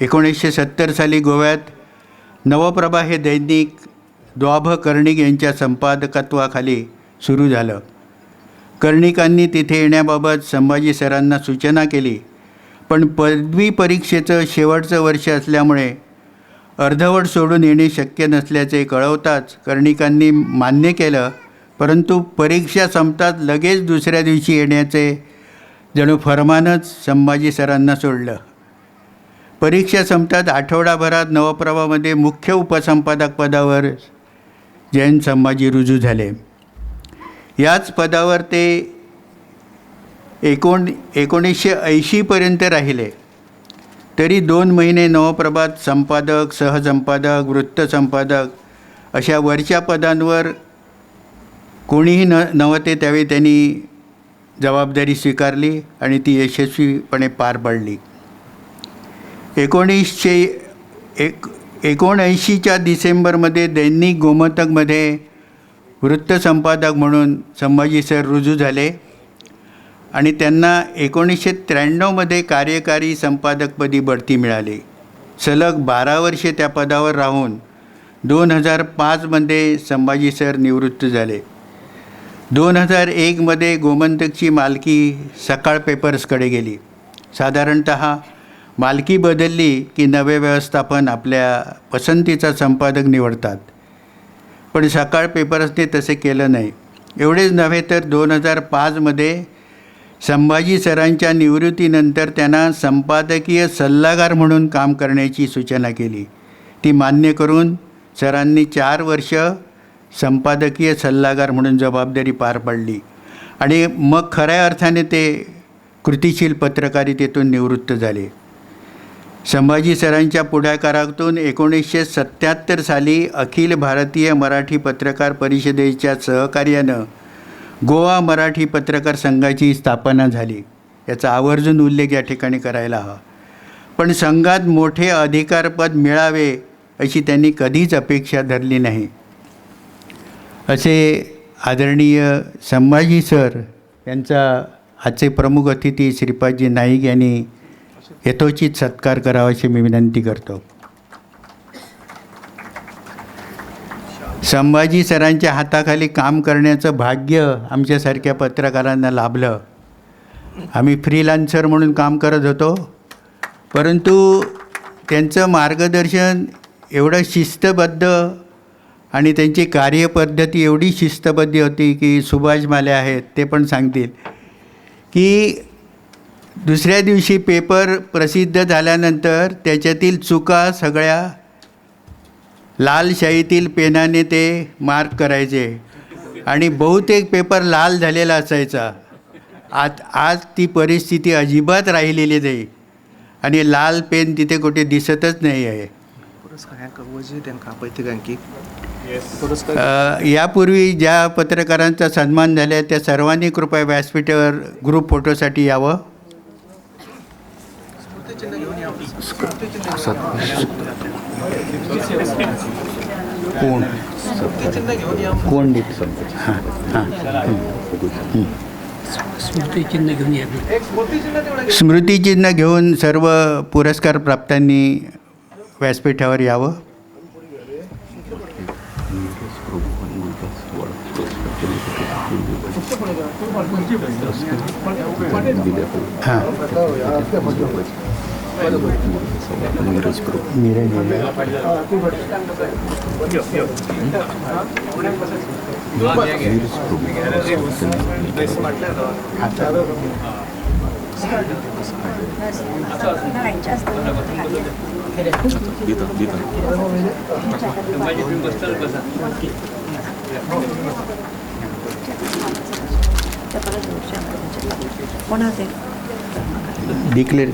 1970 साली गोव्यात नवप्रभा हे दैनिक द्वाभ कर्णिक यांच्या संपादकत्वाखाली सुरू झालं. कर्णिकांनी तिथे येण्याबाबत संभाजी सरांना सूचना केली, पण पदवी परीक्षेचं शेवटचं वर्ष असल्यामुळे अर्धवट सोडून येणे शक्य नसल्याचे कळवताच कर्णिकांनी मान्य केलं, परंतु परीक्षा संपतात लगेच दुसऱ्या दिवशी येण्याचे जणू फरमानच संभाजी सरांना सोडलं. परीक्षा संपतात आठवडाभरात नवप्रभामध्ये मुख्य उपसंपादक पदावर जयंत संभाजी रुजू झाले. याच पदावर ते 1980पर्यंत राहिले. तरी 2 महिने नवप्रभात संपादक, सहसंपादक, वृत्तसंपादक अशा वरच्या पदांवर कोणीही नव्हते. त्यावेळी त्यांनी जबाबदारी स्वीकारली आणि ती यशस्वीपणे पार पाडली. 1979च्या डिसेंबरमध्ये दैनिक गोमंतकमध्ये वृत्तसंपादक म्हणून संभाजी सर रुजू झाले आणि त्यांना 1993मध्ये कार्यकारी संपादकपदी बढती मिळाली. सलग 12 वर्षे त्या पदावर राहून 2005मध्ये संभाजी सर निवृत्त झाले. 2001मध्ये गोमंतकची मालकी सकाळ पेपर्सकडे गेली. साधारणत मालकी बदलली की नवे व्यवस्थापन आपल्या पसंतीचा संपादक निवडतात, पण सकाळ पेपर्सने तसे केलं नाही. एवढेच नव्हे तर 2005मध्ये संभाजी सरांच्या निवृत्तीनंतर त्यांना संपादकीय सल्लागार म्हणून काम करण्याची सूचना केली. ती मान्य करून सरांनी 4 वर्ष संपादकीय सल्लागार म्हणून जबाबदारी पार पाडली आणि मग खऱ्या अर्थाने ते कृतिशील पत्रकारितेतून निवृत्त झाले. संभाजी सरांच्या पुढाकारातून 1977 साली अखिल भारतीय मराठी पत्रकार परिषदेच्या सहकार्यानं गोवा मराठी पत्रकार संघाची स्थापना झाली. याचा आवर्जून उल्लेख या ठिकाणी करायला हवा. पण संघात मोठे अधिकारपद मिळावे अशी त्यांनी कधीच अपेक्षा धरली नाही. असे आदरणीय संभाजी सर यांचा आजचे प्रमुख अतिथी श्रीपादजी नाईक यांनी यथोचित सत्कार करावा अशी मी विनंती करतो. संभाजी सरांच्या हाताखाली काम करण्याचं भाग्य आमच्यासारख्या पत्रकारांना लाभलं. आम्ही फ्रीलान्सर म्हणून काम करत होतो, परंतु त्यांचं मार्गदर्शन एवढं शिस्तबद्ध आणि त्यांची कार्यपद्धती एवढी शिस्तबद्ध होती की सुभाष माले आहेत ते पण सांगतील की दुसऱ्या दिवशी पेपर प्रसिद्ध झाल्यानंतर त्याच्यातील चुका सगळ्या लाल शाईतील पेनाने ते मार्क करायचे आणि बहुतेक पेपर लाल झालेला असायचा. आज ती परिस्थिती अजिबात राहिलेली नाही आणि लाल पेन तिथे कुठे दिसतच नाही आहे. यापूर्वी ज्या पत्रकारांचा सन्मान झाला त्या सर्वांनी कृपया व्यासपीठावर ग्रुप फोटोसाठी यावं. कोण कोण हां हां स्मृतिचिन्ह घेऊन सर्व पुरस्कार प्राप्तांनी व्यासपीठावर यावं. हां डिक्लेअर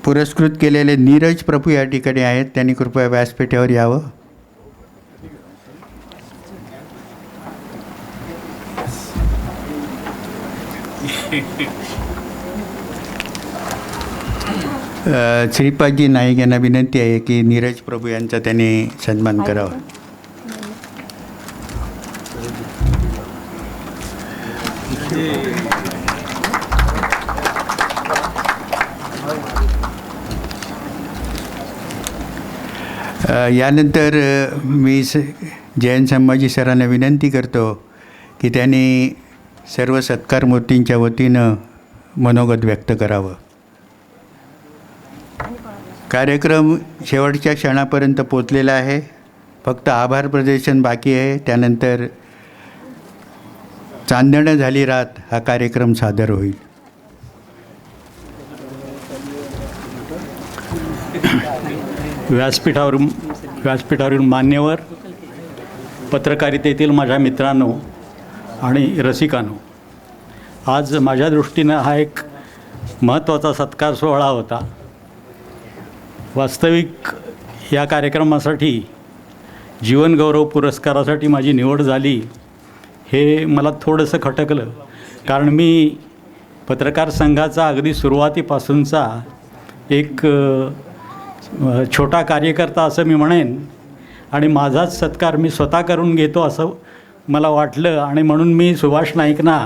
पुरस्कृत केलेले नीरज प्रभू या ठिकाणी आहेत. त्यांनी कृपया व्यासपीठावर यावं. श्रीपादजी नाईक यांना विनंती आहे की नीरज प्रभू यांचा त्यांनी सन्मान करावा. यानंतर मी जयंत संभाजी सरांना विनंती करतो की त्यांनी सर्व सत्कार मूर्तींच्या वतीनं मनोगत व्यक्त करावं. कार्यक्रम शेवटच्या क्षणापर्यंत पोचलेला आहे. फक्त आभार प्रदर्शन बाकी आहे. त्यानंतर चांदणं झाली रात हा कार्यक्रम सादर होईल. व्यासपीठावरील मान्यवर, पत्रकारितेतील माझ्या मित्रांनो आणि रसिकांनो, आज माझ्या दृष्टीनं हा एक महत्त्वाचा सत्कार सोहळा होता. वास्तविक या कार्यक्रमासाठी जीवनगौरव पुरस्कारासाठी माझी निवड झाली हे मला थोडंसं खटकलं, कारण मी पत्रकार संघाचा अगदी सुरुवातीपासूनचा एक छोटा कार्यकर्ता असं मी म्हणेन, आणि माझाच सत्कार मी स्वतः करून घेतो असं मला वाटलं. आणि म्हणून मी सुभाष नाईकना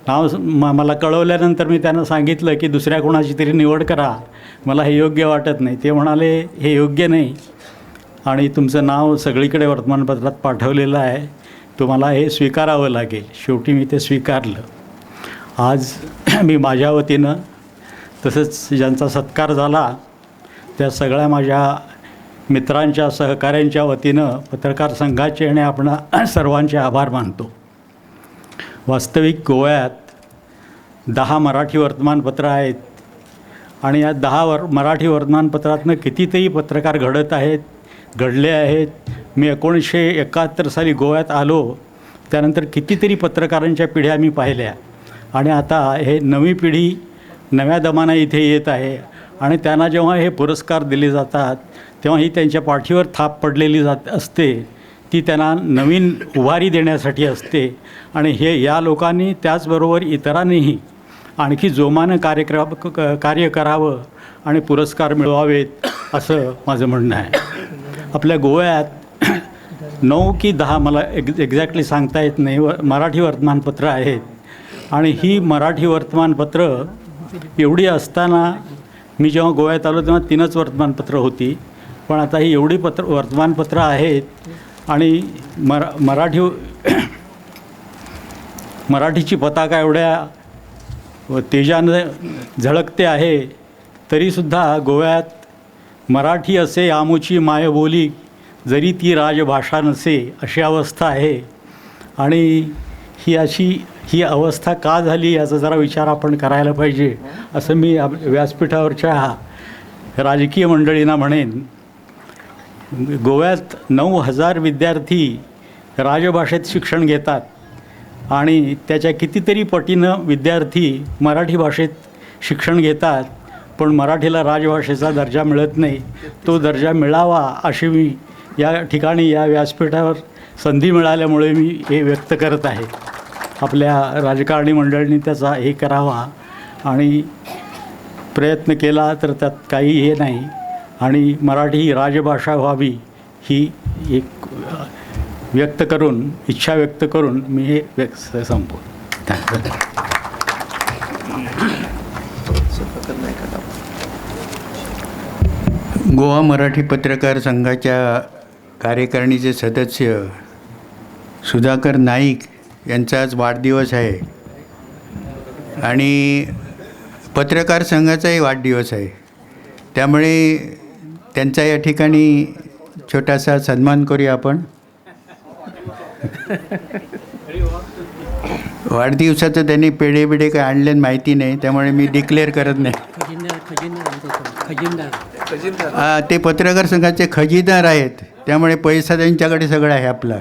नाव मला कळवल्यानंतर मी त्यांना सांगितलं की दुसऱ्या कोणाची तरी निवड करा, मला हे योग्य वाटत नाही. ते म्हणाले हे योग्य नाही आणि तुमचं नाव सगळीकडे वर्तमानपत्रात पाठवलेलं आहे, तुम्हाला हे स्वीकारावं लागेल. शेवटी मी ते स्वीकारलं. आज मी माझ्या वतीनं तसंच ज्यांचा सत्कार झाला त्या सगळ्या माझ्या मित्रांच्या सहकाऱ्यांच्या वतीनं पत्रकार संघाचे आणि आपण सर्वांचे आभार मानतो. वास्तविक गोव्यात 10 मराठी वर्तमानपत्रं आहेत आणि या 10 मराठी वर्तमानपत्रातनं कितीतरी पत्रकार घडले आहेत. मी 1971 साली गोव्यात आलो, त्यानंतर कितीतरी पत्रकारांच्या पिढ्या मी पाहिल्या आणि आता हे नवी पिढी नव्या दमानं इथे येत आहे आणि त्यांना जेव्हा हे पुरस्कार दिले जातात तेव्हा ही त्यांच्या पाठीवर थाप पडलेली असते, ती त्यांना नवीन उभारी देण्यासाठी असते. आणि हे या लोकांनी त्याचबरोबर इतरांनीही आणखी जोमानं कार्य करावं आणि पुरस्कार मिळवावेत असं माझं म्हणणं आहे. आपल्या गोव्यात 9 की 10 मला एक्झॅक्टली सांगता येत नाही मराठी वर्तमानपत्रं आहेत आणि ही मराठी वर्तमानपत्रं एवढी असताना मी जेव्हा गोव्यात आलो तेव्हा 3च वर्तमानपत्रं होती, पण आता ही एवढी वर्तमानपत्रं आहेत आणि मराठीची पताका एवढ्या तेजानं झळकते आहे, तरीसुद्धा गोव्यात मराठी असे आमुची मायबोली जरी ती राजभाषा नसे अशी अवस्था आहे. आणि ही अवस्था का झाली याचा जरा विचार आपण करायला पाहिजे असं मी व्यासपीठावरच्या राजकीय मंडळींना म्हणेन. गोव्यात 9,000 विद्यार्थी राजभाषेत शिक्षण घेतात आणि त्याच्या कितीतरी पटीनं विद्यार्थी मराठी भाषेत शिक्षण घेतात, पण मराठीला राजभाषेचा दर्जा मिळत नाही. तो दर्जा मिळावा अशी मी या ठिकाणी या व्यासपीठावर संधी मिळाल्यामुळे मी हे व्यक्त करत आहे. आपल्या राजकारणी मंडळींनी त्याचा हे करावा आणि प्रयत्न केला तर त्यात काही हे नाही आणि मराठी ही राजभाषा व्हावी ही एक इच्छा व्यक्त करून मी हे संपवतो. गोवा मराठी पत्रकार संघाच्या कार्यकारिणीचे सदस्य सुधाकर नाईक यांचा आज वाढदिवस आहे आणि पत्रकार संघाचाही वाढदिवस आहे, त्यामुळे त्यांचा या ठिकाणी छोटासा सन्मान करूया आपण. वाढदिवसाचं त्यांनी पेढे काही आणले माहिती नाही, त्यामुळे मी डिक्लेअर करत नाही. ते पत्रकार संघाचे खजिनदार आहेत, त्यामुळे पैसा त्यांच्याकडे सगळं आहे आपला.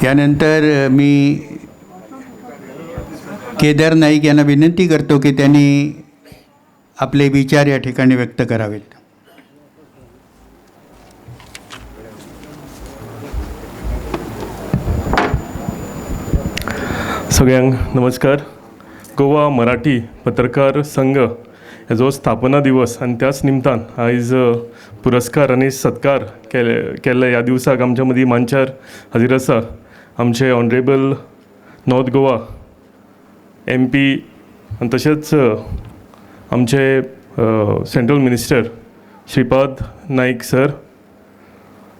यानंतर मी केदार नाईक यांना विनंती करतो की त्यांनी आपले विचार या ठिकाणी व्यक्त करावेत. सगळ्यांक नमस्कार. गोवा मराठी पत्रकार संघ हेजो स्थापना दिवस आनी त्याच निमतान आयज पुरस्कार आनी सत्कार केल्ले ह्या दिवसाक आमच्या मदीं मंचार हाजीर आसा आमचे ऑनरेबल नॉर्थ गोवा MP आनी तशेंच आमचे central minister Shripad Naik sir,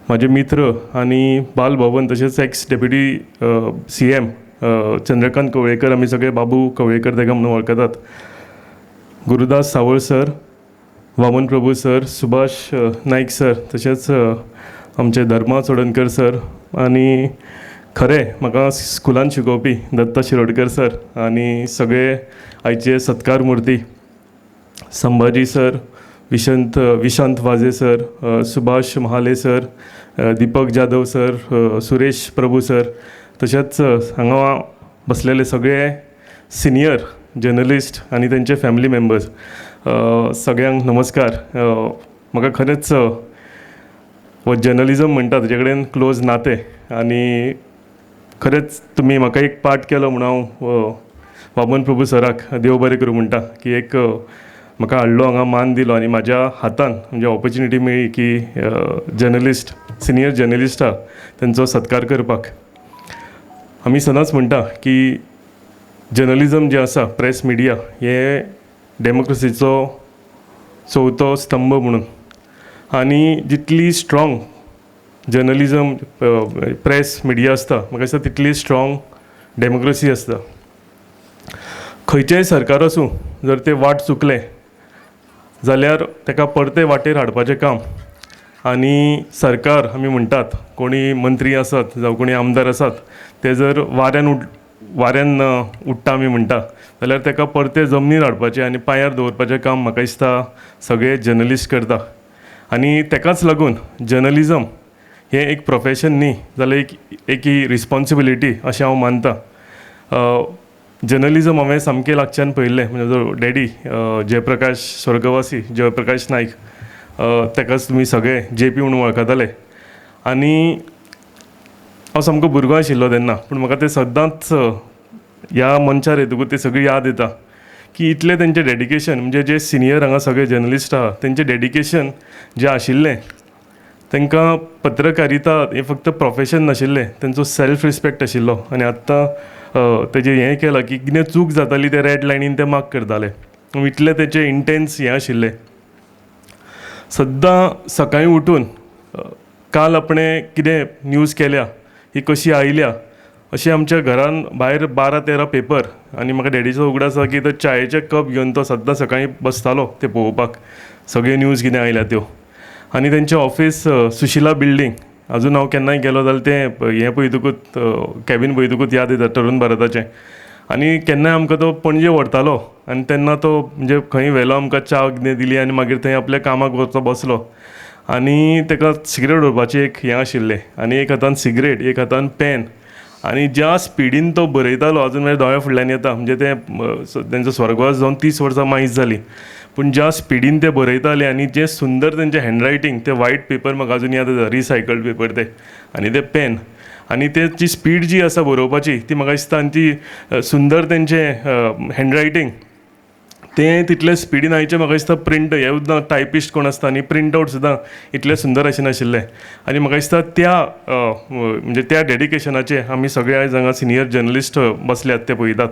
माझे मित्र आनी बाल भवन तशेंच x deputy CM Chandrakant Kavlekar, आमी सगळे बाबू कवळेकर तेका म्हणून वळखतात, गुरुदास सावळ सर, वामन प्रभू सर, सुभाष नाईक सर, तशेंच आमचे धर्मा चोडणकर सर आनी खरें म्हाका स्कुलान शिकोवपी दत्ता शिरोडकर सर आनी सगळे आयचे सत्कार मुर्ती Sambhaji sir, Vishant Waje sir, Subhash Mahale sir, Deepak Jadhav sir, Suresh Prabhu sir, तशेंच हांगा बसलेले सगळे सिनियर जर्नलिस्ट आनी तेंचे फॅमिली मेंबर्स, सगळ्यांक नमस्कार. म्हाका खरेंच हो जर्नलिजम म्हणटा तेजे कडेन क्लोज नातें आनी खरेंच तुमी म्हाका एक पाठ केलो म्हणून हांव वामन प्रभू सराक देव बरें करूं म्हणटा की एक म्हाका हाडलो हांगा मान दिलो आनी म्हाज्या हातान म्हणजे ऑपॉर्च्युनिटी मेळ्ळी की जर्नलिस्ट सिनियर जर्नलिस्ट आहा तेंचो सत्कार करपाक. आमी सदांच म्हणटा की जर्नलिजम जे आसा प्रेस मिडिया हे डेमोक्रेसीचो चवथो स्तंभ म्हणून आनी जितली स्ट्रॉंग जर्नलिजम प्रेस मिडिया आसता म्हाका दिसता तितली स्ट्रॉंग डेमोक्रेसी आसता. खंयचेंय सरकार आसूं जर ते वाट चुकलें जाल्यार ताका परते वाटेर हाडपाचें काम आनी सरकार आमी म्हणटात कोणी मंत्री आसात जावं कोणी आमदार आसात ते जर वाऱ्यान उडटा आमी म्हणटा जाल्यार ताका परते जमनीर हाडपाचें आनी पांयार दवरपाचें काम म्हाका दिसता सगळे जर्नलिस्ट करता. आनी ताकाच लागून जर्नलिजम हें एक प्रोफेशन न्ही जाल्यार एक ही रिस्पॉन्सिबिलिटी अशें हांव मानतां. जर्नलिजम हांवें सामकें लागच्यान पळयल्लें म्हणजे जो डॅडी जयप्रकाश स्वर्गवासी जयप्रकाश नायक ताकाच तुमी सगळे JP म्हणून वळखताले आनी हांव सामको भुरगो आशिल्लो तेन्ना पूण म्हाका ते सदांच ह्या मंचार येतकूच ते सगळी याद येता की इतलें तेंचें डेडिकेशन म्हणजे जे सिनियर हांगा सगळे जर्नलिस्ट आहा तेंचें डेडिकेशन जें आशिल्लें तांकां पत्रकारिता हें फक्त प्रोफेशन नाशिल्लें तेंचो सेल्फ रिस्पेक्ट आशिल्लो आनी आत्तां तेजें हें केलां की कितें चूक जाताली ते रेड लायनीन ते मार्क करताले इतलें तेचें इंटेन्स हें आशिल्लें. सद्दां सकाळीं उठून काल आपणें कितें न्यूज केल्या ही कशी आयल्या अशें आमच्या घरान भायर 12-13 पेपर आनी म्हाका डॅडीचो उगडास आसा की तो चायेचे कप घेवन तो सद्दां सकाळीं बसतालो ते पळोवपाक सगळे न्यूज कितें आयल्या त्यो. आनी तेंचें ऑफीस सुशिला बिल्डींग अजून हांव केन्नाय गेलो जाल्यार तें हें पळयतकूच कॅबीन पळयतकूच याद येता तरूण भारताचें. आनी केन्नाय आमकां तो पणजे व्हरतालो आनी तेन्ना तो म्हणजे खंय व्हेलो आमकां च्या कितें दिली आनी मागीर थंय आपल्या कामाक वचो बसलो आनी ताका सिगरेट उडोवपाचें एक हें आशिल्लें आनी एक हातान सिगरेट एक हातान पेन आनी ज्या स्पिडीन तो बरयतालो अजून म्हाज्या दोळ्या फुडल्यान येता म्हणजे तेंचो स्वर्गवास जावन 30 वर्सां मायज जाली पूण ज्या स्पिडीन ते बरयताले आनी जें सुंदर तेंचें हँडरायटींग ते व्हायट पेपर म्हाका अजून याद येता रिसायकल्ड पेपर ते आनी ते पेन आनी तेची स्पीड जी आसा बरोवपाची ती म्हाका दिसता आनी ती सुंदर तेंचें हँडरायटींग तें तितले स्पिडीन आयचें म्हाका दिसता प्रिंट हे सुद्दां टायपिस्ट कोण आसता आनी प्रिंट आवट सुद्दां इतलें सुंदर आशिनाशिल्लें आनी म्हाका दिसता म्हणजे त्या डेडिकेशनाचे आमी सगळे आयज हांगा सिनियर जर्नलिस्ट बसल्यात ते पळयतात.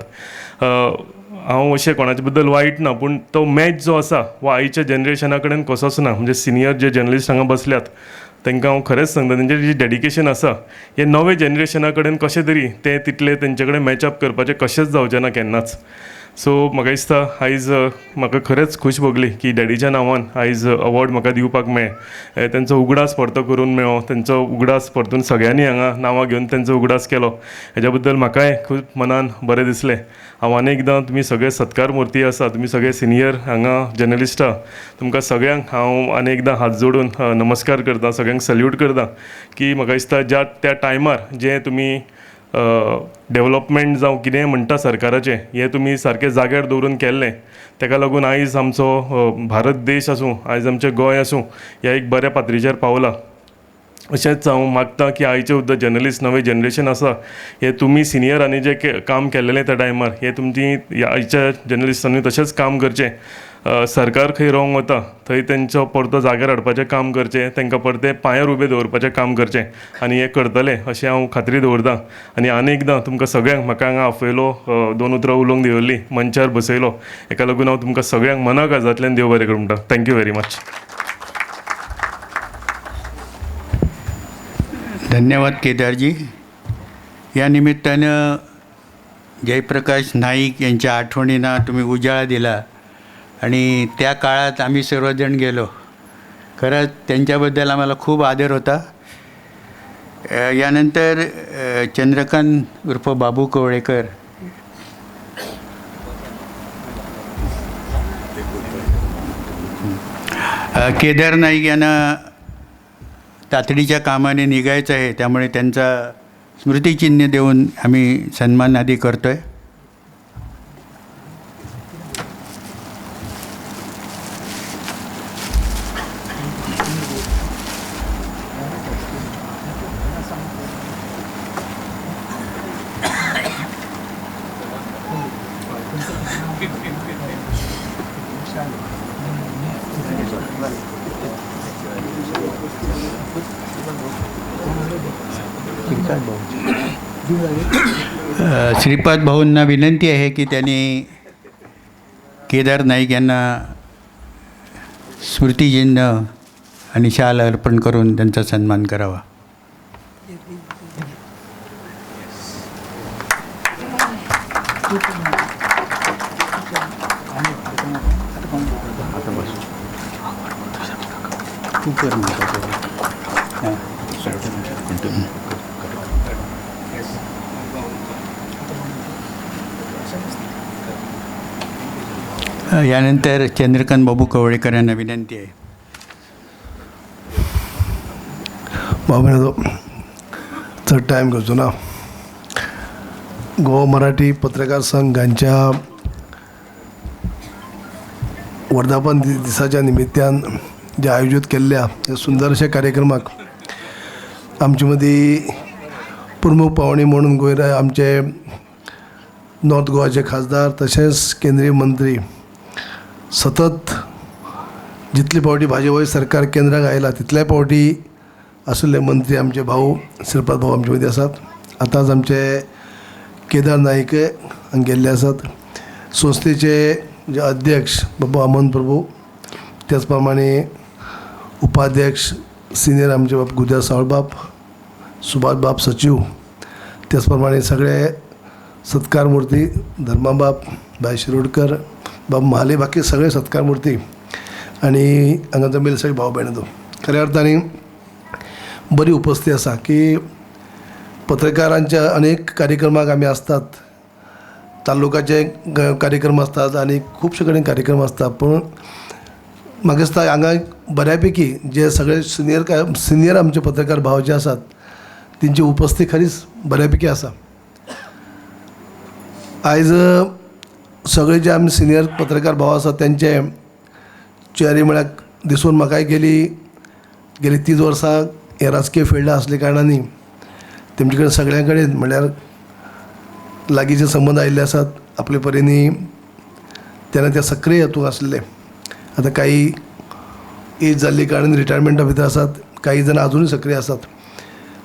हांव अशें कोणाचे बद्दल वायट ना पूण तो मॅच जो आसा वो आयच्या जनरेशना कडेन कसोच ना म्हणजे सिनियर जे जर्नलिस्ट हांगा बसल्यात तांकां हांव खरेंच सांगता तेंचें जी डेडिकेशन आसा हे नवे जनरेशना कडेन कशें तरी ते तितले तेंचे कडेन मॅचअप करपाचें कशेंच जावचें ना केन्नाच. सो म्हाका दिसता आयज म्हाका खरेंच खूश भोगली की डॅडीच्या नांवान आयज अवॉर्ड म्हाका दिवपाक मेळ्ळें. तेंचो उगडास परतो करून मेळ्ळो तेंचो उगडास परतून सगळ्यांनी हांगा नांवां घेवन तेंचो उगडास केलो हेज्या बद्दल म्हाकाय खूब मनान बरें दिसलें. हांव आनी एकदां तुमी सगळे सत्कार मुर्ती आसा तुमी सगळे सिनियर हांगा जर्नलिस्ट आहा तुमकां सगळ्यांक हांव आनी एकदां हात जोडून नमस्कार करतां सगळ्यांक सल्यूट करतां की म्हाका दिसता ज्या त्या टायमार जें तुमी डेवलॉपमेंट जावं कितेंय म्हणटा सरकाराचें हें तुमी सारकें जाग्यार दवरून केल्लें ताका लागून आयज आमचो भारत देश आसूं आयज आमचें गोंय आसूं ह्या एक बऱ्या पातळीचेर पावलां. अशेंच हांव मागतां की आयचे सुद्दां जर्नलिस्ट नवें जनरेशन आसा हे तुमी सिनियरांनी जे काम केल्लें त्या टायमार हे तुमची आयच्या जर्नलिस्टांनी तशेंच काम करचें. सरकार खंय रॉंग वता थंय तेंचो परतो जाग्यार हाडपाचें काम करचें, तांकां परते पांयार उबें दवरपाचें काम करचें आनी हें करतले अशें हांव खात्री दवरतां. आनी आनी एकदां तुमकां सगळ्यांक म्हाका हांगा आपयलो, 2 उतरां उलोवंक दिवल्ली, मंचार बसयलो, हेका लागून हांव तुमकां सगळ्यांक मना काळजांतल्यान देव बरें करूं म्हणटा. Thank you very much. धन्यवाद केदारजी. या निमित्तानं जयप्रकाश नाईक यांच्या आठवणींना तुम्ही उजाळा दिला आणि त्या काळात आम्ही सर्वजण गेलो. खरंच त्यांच्याबद्दल आम्हाला खूप आदर होता. यानंतर चंद्रकांत उर्फ बाबू कवळेकर केदार नाईक यांना तातडीच्या कामाने निघायचं आहे, त्यामुळे त्यांचा स्मृतिचिन्ह देऊन आम्ही सन्मान आदी करतो आहे. श्रीपाद भाऊंना विनंती आहे की त्यांनी केदार नाईक यांना स्मृतिचिन्ह आणि शाल अर्पण करून त्यांचा सन्मान करावा. यानंतर चंद्रकांत बाबू कवळेकर यांना विनंती आहे. बाबा चड टायम घेवचो ना. गोवा मराठी पत्रकार संघांच्या वर्धापन दिसाच्या निमित्यान जे आयोजित केल्ल्या या सुंदरशा कार्यक्रमाक आमचे मदीं प्रमुख पावणी म्हणून गोंय आमचे नॉर्थ गोवाचे खासदार तशेंच केंद्रीय मंत्री सतत जितले फावटी भाजप सरकार केंद्राक आयला तितल्या फावटी आशिल्ले मंत्री आमचे भाऊ श्रीपाद भाऊ आमचे मदीं आसात. आतांच आमचे केदार नाईक हांगा गेल्ले आसात. संस्थेचे जे अध्यक्ष बाबा अमन प्रभू, त्याच प्रमाणे उपाध्यक्ष सिनियर आमचे बाब गुद्या सावळबाब, सुभाष बाब सचिव, त्याच प्रमाणे सगळे सत्कार मूर्ती धर्माबाब, भाई शिरोडकर, बाब महाले, बाकी सगळे सत्कार मूर्ती आणि हांगा जमेले सगळे भाव भयण. खऱ्या अर्थान बरी उपस्थिती आसा की पत्रकारांच्या अनेक कार्यक्रमाक आमी असतात, तालुकाचे कार्यक्रम असतात आणि खुबशे कडेन कार्यक्रम असतात, पूण म्हाका दिसता हांगा बऱ्यापैकी जे सगळे सिनियर आमचे पत्रकार भाव जे आसात तेंची उपस्थिती खरीच बऱ्यापैकी आसा. आयज सगळे जे आमी सिनियर पत्रकार भाव आसात त्यांचे चेहरे म्हळ्यार दिसून म्हाकाय गेली 30 वर्सां हे राजकीय फिल्डां आसले कारणांनी तेमचे कडेन सगळ्यां कडेन म्हळ्यार लागींचे संबंद आयिल्ले आसात. आपले परीनी तेन्ना ते सक्रीय हातूंत आसले. आतां काही एज जाल्ली कारणान रिटायरमेंटा भितर आसात, काही जाण अजूनय सक्रीय आसात.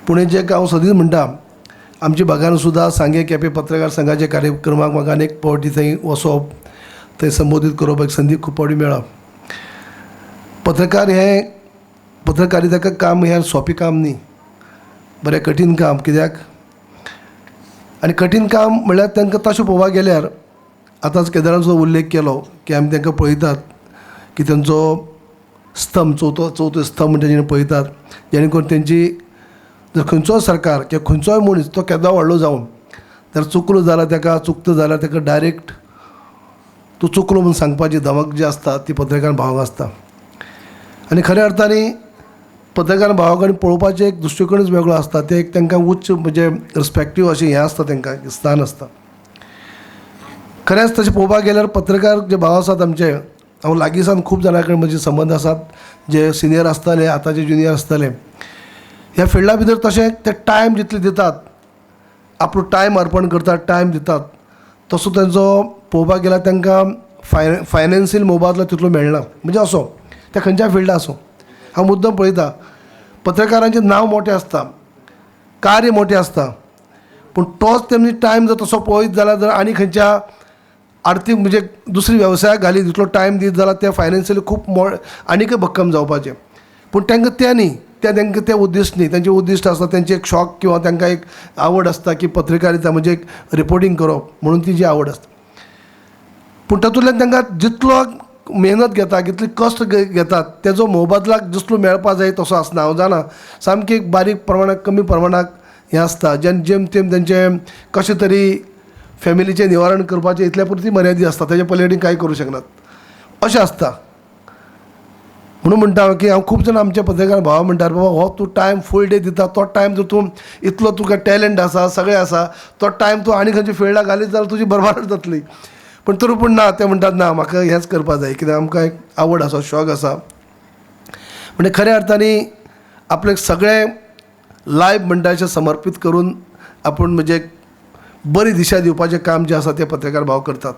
पूण जे हांव सदींच म्हणटा, आमच्या भागान सुद्दां सांगे केपें पत्रकार संघाचे कार्यक्रमाक म्हाका अनेक फावटी थंय वचप, थंय संबोधीत करप एक संदी खूब फावटी मेळ्ळा. पत्रकार हें पत्रकारितेचें काम हें सोंपें काम न्ही, बरें कठीण काम. कित्याक आनी कठीण काम म्हळ्यार तांकां तशें पळोवपाक गेल्यार आतांच केदारान सुद्दां उल्लेख केलो की आमी तांकां पळयतात की तेंचो स्तंभ चवथो स्तंभ म्हणजे जेणे पळयतात, जेणे करून तेंची जर खंयचोय सरकार किंवा खंयचोय मनीस तो केन्ना व्हडलो जावन जर चुकलो जाल्यार ताका चुकता जाल्यार ताका डायरेक्ट तूं चुकलो म्हणून सांगपाची धमक जी आसता ती पत्रकार भावाक आसता. आनी खऱ्या अर्थान पत्रकार भावा कडेन पळोवपाचें एक दृश्टीकोनच वेगळो आसता. ते एक तांकां उच्च म्हणजे रिस्पेक्टीव अशें हें आसता, तांकां स्थान आसता. खरेंच तशें पळोवपाक गेल्यार पत्रकार जे भाव आसात आमचे, हांव लागीं सावन खूब जाणां कडेन म्हजे संबंद आसात, जे सिनियर आसताले, आतांचे ज्युनियर आसताले. ह्या फिल्डा भितर तशें ते टायम जितले दितात, आपलो टायम अर्पण करतात, टायम दितात, तसो तेंचो पळोवपाक गेल्यार तांकां फायनान्शियल मोबादलो तितलो मेळना. म्हणजे असो ते खंयच्याय फिल्डा आसूं, हांव मुद्दम पळयता पत्रकारांचें नांव मोटें आसता, कार्य मोटें आसता, पूण तोच तेमी टायम जर तसो पळयत जाल्यार जर आनी खंयच्या आर्थीक म्हणजे दुसरी वेवसायाक घालीत तितलो टायम दीत जाल्यार ते फायनान्शियली खूब आनीकय भक्कम जावपाचें. पूण तांकां तें न्ही, तांकां तें उद्दिश्ट न्ही. तांचें उद्दिश्ट आसता, तेंचें एक शॉक किंवा तांकां एक आवड आसता की पत्रकारिता म्हणजे एक रिपोर्टींग करप म्हणून ती जी आवड आसता. पूण तातूंतल्यान तांकां जितलो मेहनत घेता, जितली कश्ट घेतात, तेजो मोबदलाक जितलो मेळपा जाय तसो आसना. हांव जाणा सामकी एक बारीक प्रमाणाक, कमी प्रमाणाक हें आसता, जेम तेम तेंचें कशें तरी फॅमिलीचें निवारण करपाचें इतल्या पुरती मर्यादीत आसता, तेजे पयलीं कांय करूं शकनात अशें आसता. म्हणून म्हणटा हांव की हांव खूब जाण आमचे पत्रकार भावा म्हणटात, बाबा हो तूं टायम फूल डे दिता, तो टायम जर तूं इतलो तुका टॅलंट आसा, सगळें आसा, तो टायम तूं आनी खंयच्या फिल्डाक घालीत जाल्यार तुजी बरबाद जातली. पूण ना, ते म्हणटात ना, म्हाका हेंच करपा जाय, कित्याक आमकां एक आवड आसा, शॉक आसा. म्हणजे खऱ्या अर्थांनी आपले सगळें लायफ म्हणटा अशें समर्पीत करून आपूण म्हणजे एक बरी दिशा दिवपाचें काम जें आसा तें पत्रकार भाव करतात.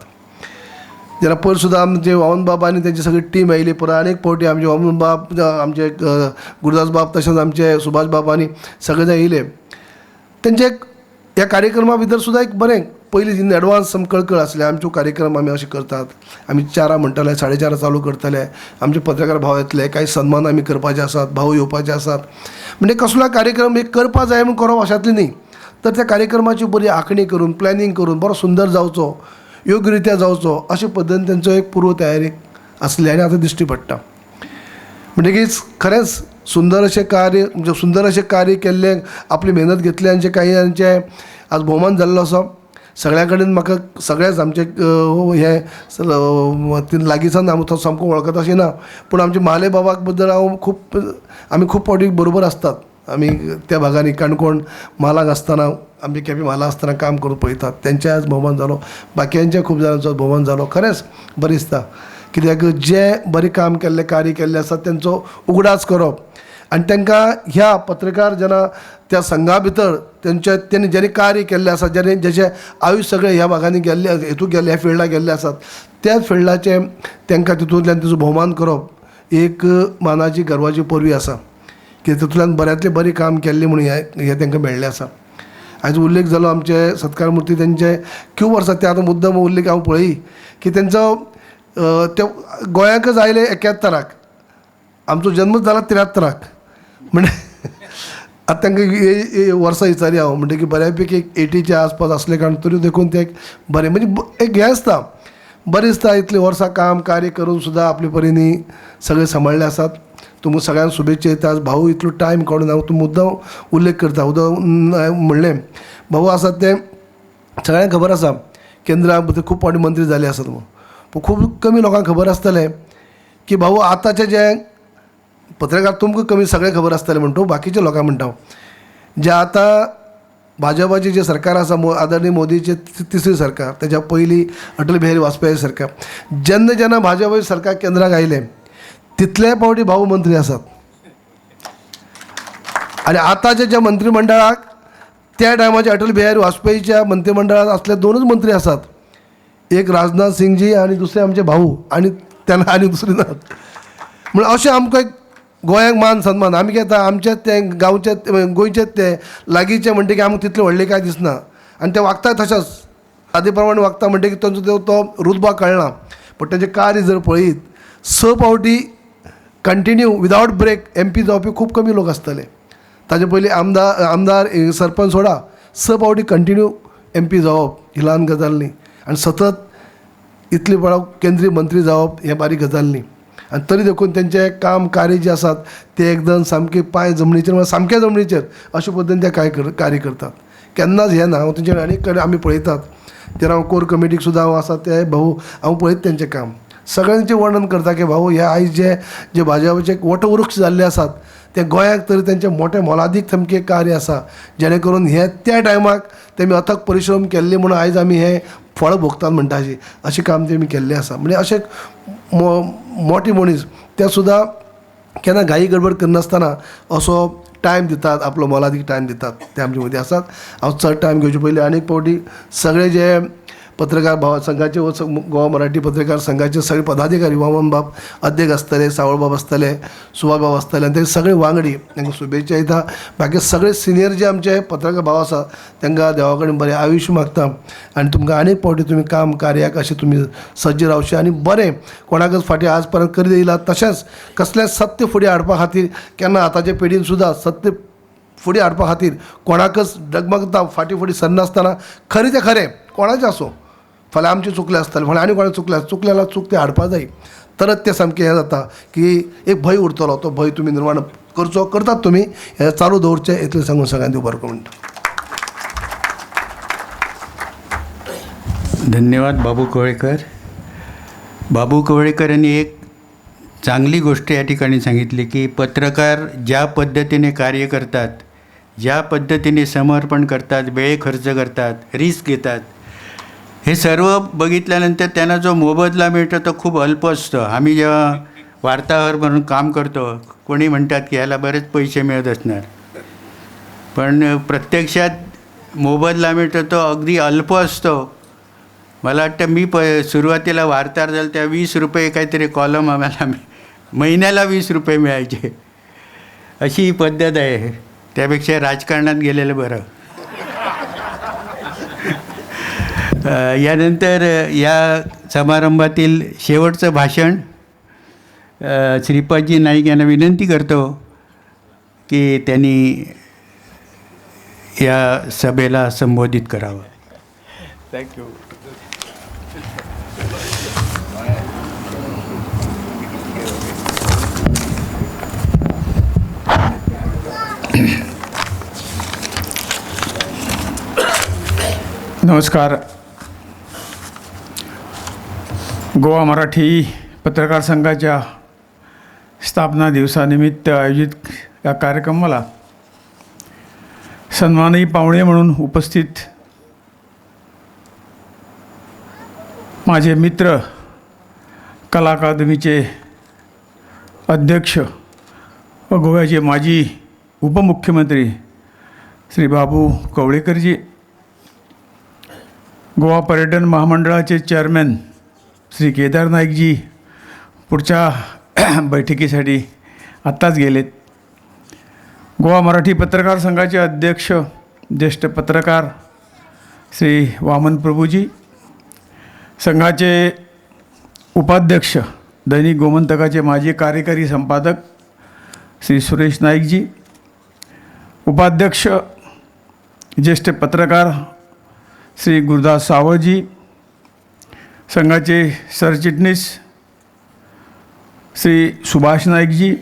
जेन्ना पयर सुद्दां आमचे वामन बाब आनी तेंची सगळी टीम आयली, परत अनेक फावटी आमचे वामन बाब, आमचे गुरुदास बाब, तशेंच आमचे सुभाष बाब आनी सगळे जाण येयले. तेंचे ह्या कार्यक्रमा भितर सुद्दां एक बरें पयलीं इन एडवान्स कळकळ आसले. आमच्यो कार्यक्रम आमी अशें करतात, आमी 4 म्हणटाले, 4:30 चालू करतले, आमचे पत्रकार भाव येतले, कांय सन्मान आमी करपाचे आसात, भाव येवपाचे आसात. म्हणजे कसलो कार्यक्रम एक करपा जाय म्हूण करप अशातली न्ही, तर त्या कार्यक्रमाची बरी आंखणी करून, प्लॅनिंग करून बरो सुंदर जावचो, योग्य रित्या जावचो, अशे पद्दतीन तेंचो एक पूर्व तयारी आसली आनी आतां दिश्टी पडटा. म्हणटकीच खरेंच सुंदर अशें कार्य केल्लें, आपली मेहनत घेतल्यांचे काही जाणांचे आज भोवमान जाल्लो आसा. सगळ्या कडेन म्हाका सगळेच आमचे हे लागींसान हांव तो सामको वळखता अशें ना, पूण आमचे म्हाले बाबाक बद्दल आमी खूब फावटी बरोबर आसतात. आमी त्या भागांनी काणकोण म्हालाक आसतना, आमचे केपें म्हाला आसतना काम करून पळयतात. तेंचे आज भोवमान जालो, बाकीयांचे खूब जाणांचो भोवमान जालो. खरेंच बरें दिसता, कित्याक जे बरें काम केल्लें, कार्य केल्लें आसा तेंचो उगडास करप आनी तांकां ह्या पत्रकार जेन्ना त्या संघा भितर तेंच्यांनी जेणे कार्य केल्लें आसा, जेचें आयुश्य सगळें ह्या भागांनी गेल्लें, हेतूंत गेल्लें, ह्या फिल्डाक गेल्ले आसात, त्याच फिल्डाचे तांकां तितूंतल्यान तेजो भोवमान करप एक मानाची गर्वाची परवी आसा, की तितूंतल्यान बऱ्यांतलें बरें काम केल्लें म्हणून हें तांकां मेळ्ळें आसा. आयज उल्लेख जालो आमचे सत्कार मुर्ती, तेंचे खूब वर्सां ते आतां मुद्दम उल्लेख हांव पळय की तेंचो ते गोंयाकच आयले 71, आमचो जन्मच जाला 73. म्हणजे आतां तांकां वर्सां विचारी हांव म्हणटा की बऱ्यापैकी 80च्या आसपास असले कारण तरी देखून ते एक बरें म्हणजे एक हें आसता, बरें दिसता इतलीं वर्सां काम कार्य करून सुद्दां आपले परीनी सगळे सांबाळ्ळे आसात. तुमकां सगळ्यांक शुभेच्छा दिता. भाऊ इतलो टायम काडून हांव तूं मुद्दम उल्लेख करता. म्हणलें भाऊ आसात ते सगळ्यांक खबर आसा, केंद्राक भितर खूब फावटी मंत्री जाले आसात म्हणून, पूण खूब कमी लोकांक खबर आसतलें की भाऊ आतांचे जे पत्रकार तुमकां कमी सगळें खबर आसतलें म्हणटा, बाकीच्या लोकांक म्हणटा जे आतां भाजपाचें जें सरकार आसा, आदरणीय मोदीचें तिसरी सरकार, तेज्या पयलीं अटल बिहारी वाजपेयी सरकार, जेन्ना भाजपाचें सरकार केंद्राक आयलें तितले फावटी भाऊ मंत्री आसात. आनी आतांच्या ज्या मंत्रिमंडळाक त्या टायमाचे अटल बिहारी वाजपेयीच्या मंत्रिमंडळांत असले 2च मंत्री आसात, एक राजनाथ सिंगजी आनी दुसरे आमचे भाऊ, आनी तेन्ना आनी दुसरे नात. म्हणून अशें आमकां एक गोंयाक मान सन्मान, आमी घेता आमचेच ते गांवचे गोंयचेच ते लागींचे म्हणटा की आमकां तितलें व्हडलें कांय दिसना आनी ते वागता तशेंच आदी प्रमाणे वागता म्हणटा की तांचो तो रुतबा कळना. पूण तेजें कार्य जर पळयत 6 फावटी कंटिन्यू विदावट ब्रेक MP जावपी खूब कमी लोक आसतले. ताजे पयलीं आमदार सरपंच सोडा 6 फावटी कंटिन्यू MP जावप ही ल्हान गजाल न्ही, आनी सतत इतली वेळा केंद्रीय मंत्री जावप हें बारीक गजाल न्ही. आनी तरी देखून तेंचे काम कार्य जे आसात ते एकदम सामके पांय जमनीचेर म्हळ्यार सामक्या जमनीचेर अशे पद्दतीन ते कार्य करतात. केन्नाच हें ना, हांव तेंचे आनीक कडेन आमी पळयतात, तेन्ना हांव कोर कमिटीक सुद्दां हांव आसा ते भाऊ हांव पळयत तेंचें काम सगळ्यांचें वर्णन करता की भाऊ हे आयज जे भाजपाचे वटवृक्ष जाल्ले आसात ते गोंयाक तरी तेंचें मोठें मोलादीक सामकें कार्य आसा, जेणे करून हे त्या टायमाक तेमी अथक परिश्रम केल्ले म्हणून आयज आमी हें फळ भोगतात म्हणटा अशें काम तेमी केल्लें आसा. म्हणजे अशें मोठे मनीस ते सुद्दां केन्ना घाई गडबड करनासतना असो टायम दितात, आपलो मोलादीक टायम दितात, ते आमचे मदीं आसात. हांव चड टायम घेवचे पयलीं आनीक फावटी सगळे जे पत्रकार भाव संघाचे गोवा मराठी पत्रकार संघाचे सगळे पदाधिकारी, वामन बाब अध्यक्ष आसतले, सावळ बाब आसतले, सुभाष बाब आसतले, आनी ते सगळे वांगडी तांकां शुभेच्छा दिता. बाकी सगळे सिनियर जे आमचे पत्रकार भाव आसा तांकां देवा कडेन बरें आयुश्य मागता आनी तुमकां आनीक फावटी तुमी काम कार्याक अशें तुमी सज्ज रावचे आनी बरें कोणाकच फाटीं आज पर्यंत करीत येयला. तशेंच कसलें सत्य फुडें हाडपा खातीर केन्ना आतांचे पिढीन सुद्दां सत्य फुडें हाडपा खातीर कोणाकच डगमगता फाटीं फुडें सरनासतना खरें तें खरें कोणाचें आसूं, फाल्यां आमचें चुकलें आसतलें, फाल्यां आनी कोणें चुकलें चूक तें हाडपा जाय. तरच तें सामकें हें जाता की एक भंय उरतलो, तो भंय तुमी निर्माण करतात तुमी, हें चालू दवरचें इतलें सांगून सगळ्यांक देव बरें करूं म्हणटा. धन्यवाद बाबू कवळेकर. बाबू कवळेकर यांनी एक चांगली गोष्ट या ठिकाणी सांगितली की पत्रकार ज्या पद्धतीने कार्य करतात, ज्या पद्धतीने समर्पण करतात, वेळ खर्च करतात, रिस्क घेतात, हे सर्व बघितल्यानंतर त्यांना जो मोबदला मिळतो तो खूप अल्प असतो. आम्ही जेव्हा वार्ताहर म्हणून काम करतो, कोणी म्हणतात की ह्याला बरेच पैसे मिळत असणार, पण प्रत्यक्षात मोबदला मिळतो तो अगदी अल्प असतो. मला वाटतं मी सुरुवातीला वार्ताहर झालं तेव्हा 20 रुपये काहीतरी कॉलम आम्हाला महिन्याला 20 रुपये मिळायचे. अशी ही पद्धत आहे. त्यापेक्षा राजकारणात गेलेलं बरं. यानंतर या समारंभातील शेवटचं भाषण श्रीपादजी नाईक यांना विनंती करतो की त्यांनी या सभेला संबोधित करावं. थँक्यू. नमस्कार. गोवा मराठी पत्रकार संघाच्या स्थापना दिवसानिमित्त आयोजित या कार्यक्रमाला सन्माननीय पाहुणे म्हणून उपस्थित माझे मित्र, कला अकादमीचे अध्यक्ष व गोव्याचे माजी उपमुख्यमंत्री श्री बाबू कवळेकरजी, गोवा पर्यटन महामंडळाचे चेअरमॅन श्री केदार नाईकजी पुढच्या बैठकीसाठी आत्ताच गेलेत, गोवा मराठी पत्रकार संघाचे अध्यक्ष ज्येष्ठ पत्रकार श्री वामन प्रभूजी, संघाचे उपाध्यक्ष दैनिक गोमंतकाचे माजी कार्यकारी संपादक श्री सुरेश नाईकजी, उपाध्यक्ष ज्येष्ठ पत्रकार श्री गुरुदास सावळजी, संघाचे सरचिटणीस श्री सुभाष नाईकजी,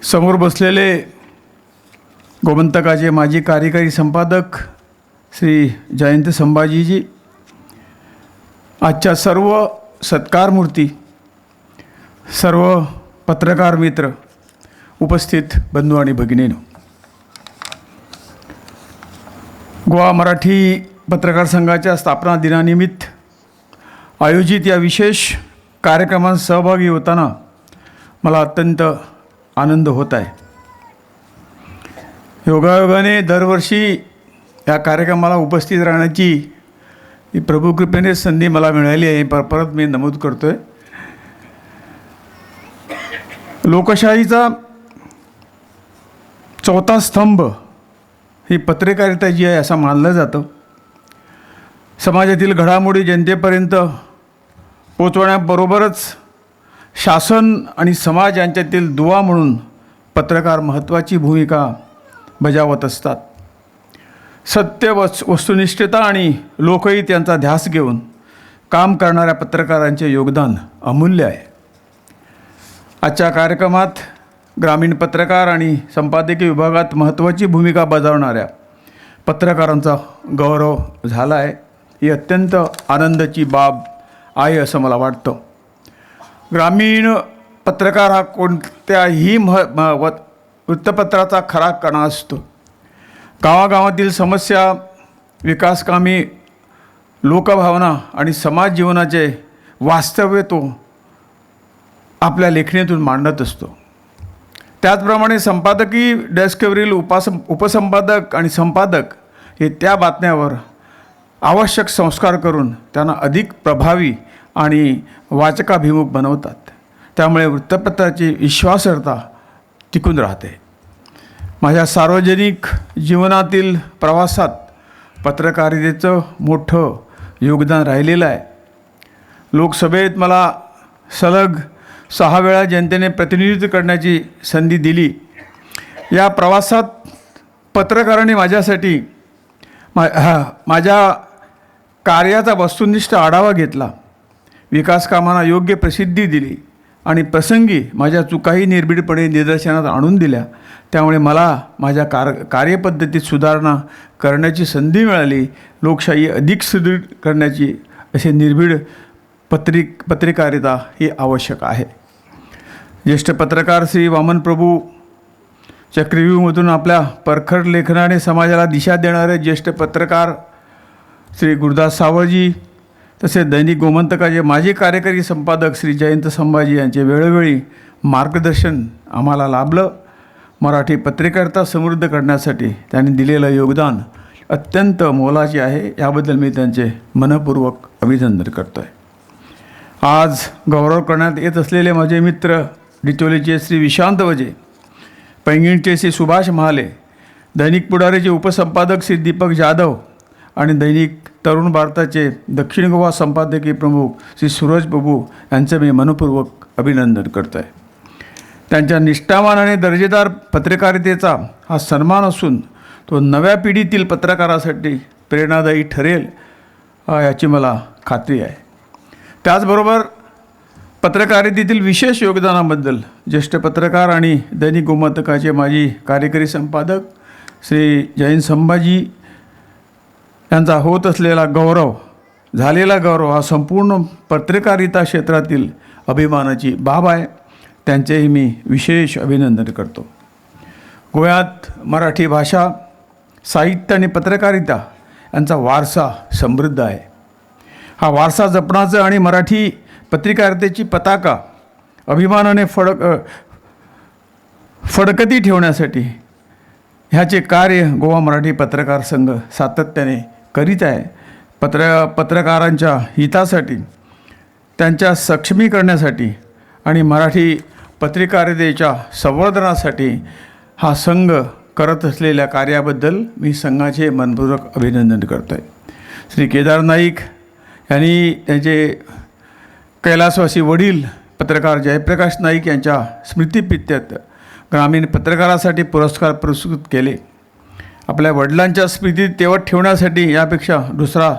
समोर बसलेले गोमंतकाचे माजी कार्यकारी संपादक श्री जयंत संभाजीजी, आजच्या सर्व सत्कारमूर्ती, सर्व पत्रकार मित्र, उपस्थित बंधू आणि भगिनींनो, गोवा मराठी पत्रकार संघाच्या स्थापना दिनानिमित्त आयोजित या विशेष कार्यक्रमात सहभागी होताना मला अत्यंत आनंद होत आहे. योगायोगाने दरवर्षी या कार्यक्रमाला उपस्थित राहण्याची ही प्रभुकृपेने संधी मला मिळाली आहे. परत मी नमूद करतो आहे. लोकशाहीचा चौथा स्तंभ ही पत्रकारिता जी आहे असं मानलं जातं. समाजातील घडामोडी जनतेपर्यंत पोचवण्याबरोबरच शासन आणि समाज यांच्यातील दुवा म्हणून पत्रकार महत्त्वाची भूमिका बजावत असतात. सत्य वस्तुनिष्ठता आणि लोकहित यांचा ध्यास घेऊन काम करणाऱ्या पत्रकारांचे योगदान अमूल्य आहे. आजच्या कार्यक्रमात ग्रामीण पत्रकार आणि संपादकीय विभागात महत्त्वाची भूमिका बजावणाऱ्या पत्रकारांचा गौरव झाला आहे. ही अत्यंत आनंदाची बाब आहे असं मला वाटतं. ग्रामीण पत्रकार हा कोणत्याही वृत्तपत्राचा खरा कणा असतो. गावागावातील समस्या, विकासकामी, लोकभावना आणि समाज जीवनाचे वास्तव्य तो आपल्या लेखणीतून मांडत असतो. त्याचप्रमाणे संपादकीय डेस्कवरील उपसंपादक आणि संपादक हे त्या बातम्यावर आवश्यक संस्कार करून त्यांना अधिक प्रभावी आणि वाचकाभिमुख बनवतात. त्यामुळे वृत्तपत्राची विश्वासार्हता टिकून राहते. माझ्या सार्वजनिक जीवनातील प्रवासात पत्रकारितेचं मोठं योगदान राहिलेलं आहे. लोकसभेत मला सलग 6 वेळा जनतेने प्रतिनिधित्व करण्याची संधी दिली. या प्रवासात पत्रकारांनी माझ्यासाठी माझ्या कार्याचा वस्तुनिष्ठ आढावा घेतला, विकास कामांना योग्य प्रसिद्धी दिली आणि प्रसंगी माझ्या चुकाही निर्भीडपणे निदर्शनात आणून दिल्या. त्यामुळे मला माझ्या कार्यपद्धतीत सुधारणा करण्याची संधी मिळाली. लोकशाही अधिक सुदृढ करण्याची असे निर्भीड पत्रकारिता ही आवश्यक आहे. ज्येष्ठ पत्रकार श्री वामन प्रभू चक्रव्यूहमधून आपल्या परखड लेखनाने समाजाला दिशा देणारे ज्येष्ठ पत्रकार श्री गुरुदास सावळजी, तसेच दैनिक गोमंतकाचे माजी कार्यकारी संपादक श्री जयंत संभाजी यांचे वेळोवेळी मार्गदर्शन आम्हाला लाभलं. मराठी पत्रकारिता समृद्ध करण्यासाठी त्यांनी दिलेलं योगदान अत्यंत मोलाचे आहे. याबद्दल मी त्यांचे मनपूर्वक अभिनंदन करतो आहे. आज गौरव करण्यात येत असलेले माझे मित्र डिचोलीचे श्री विशांत वजे, पैंगीणचे श्री सुभाष महाले, दैनिक पुढारीचे उपसंपादक श्री दीपक जाधव आणि दैनिक तरुण भारताचे दक्षिण गोवा संपादकीय प्रमुख श्री सूरज प्रभू यांचं मी मनपूर्वक अभिनंदन करतो आहे. त्यांच्या निष्ठावान आणि दर्जेदार पत्रकारितेचा हा सन्मान असून तो नव्या पिढीतील पत्रकारासाठी प्रेरणादायी ठरेल याची मला खात्री आहे. त्याचबरोबर पत्रकारितेतील विशेष योगदानाबद्दल ज्येष्ठ पत्रकार आणि दैनिक गोमंतकाचे माजी कार्यकारी संपादक श्री जयंत संभाजी यांचा होत असलेला झालेला गौरव हा संपूर्ण पत्रकारिता क्षेत्रातील अभिमानाची बाब आहे. त्यांचेही मी विशेष अभिनंदन करतो. गोव्यात मराठी भाषा, साहित्य आणि पत्रकारिता यांचा वारसा समृद्ध आहे. हा वारसा जपण्याचं आणि मराठी पत्रकारितेची पताका अभिमानाने फडकती ठेवण्यासाठी ह्याचे कार्य गोवा मराठी पत्रकार संघ सातत्याने करीत आहे. पत्रकारांच्या हितासाठी, त्यांच्या सक्षमीकरणासाठी आणि मराठी पत्रकारितेच्या संवर्धनासाठी हा संघ करत असलेल्या कार्याबद्दल मी संघाचे मनपूर्वक अभिनंदन करतो आहे. श्री केदार नाईक यांनी त्यांचे कैलासवासी वडील पत्रकार जयप्रकाश नाईक यांच्या स्मृतिप्रित्यर्थ ग्रामीण पत्रकारासाठी पुरस्कार पुरस्कृत केले. आपल्या वडिलांच्या स्मृतीत तेवढ ठेवण्यासाठी यापेक्षा दुसरा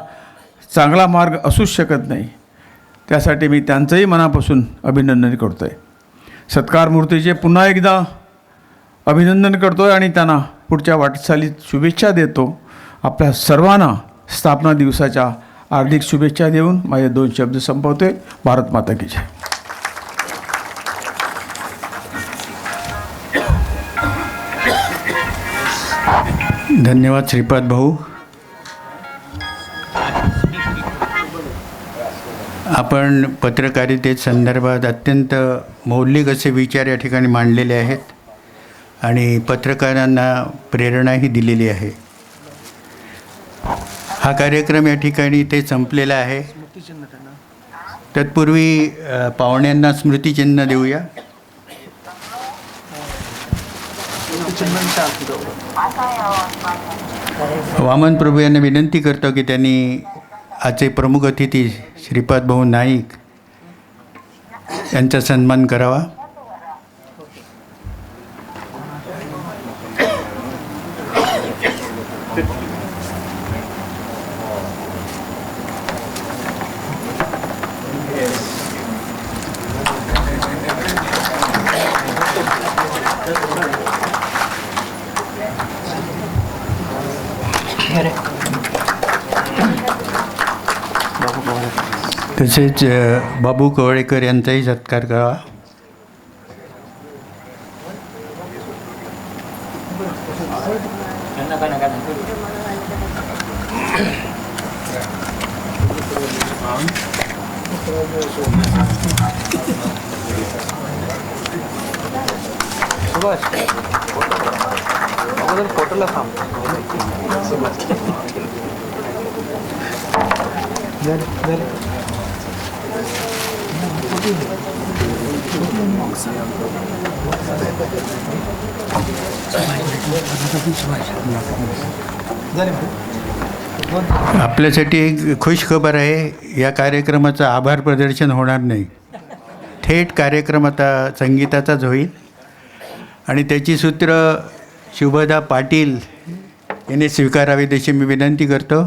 चांगला मार्ग असूच शकत नाही. त्यासाठी मी त्यांचंही मनापासून अभिनंदन करतो आहे. सत्कार मूर्तीचे पुन्हा एकदा अभिनंदन करतो आहे आणि त्यांना पुढच्या वाटचालीत शुभेच्छा देतो. आपल्या सर्वांना स्थापना दिवसाच्या हार्दिक शुभेच्छा देऊन माझे 2 शब्द संपवतो आहे. भारत माता की जय. धन्यवाद श्रीपाद भाऊ. आपण पत्रकारिते संदर्भात अत्यंत मौलिक असे विचार या ठिकाणी मांडलेले आहेत आणि पत्रकारांना प्रेरणाही दिलेली आहे. हा कार्यक्रम या ठिकाणी इथे संपलेला आहे. तत्पूर्वी पाहुण्यांना स्मृतिचिन्ह देऊया. वामन प्रभू यांना विनंती करतो की त्यांनी आजचे प्रमुख अतिथी श्रीपाद भाऊ नाईक यांचा सन्मान करावा. तसेच बाबू कवळेकर यांचाही सत्कार करावा. आपल्यासाठी एक खुश खबर आहे, या कार्यक्रमाचं आभार प्रदर्शन होणार नाही. थेट कार्यक्रम आता संगीताचाच होईल आणि त्याची सूत्र शुभदा पाटील यांनी स्वीकारावीत अशी मी विनंती करतो.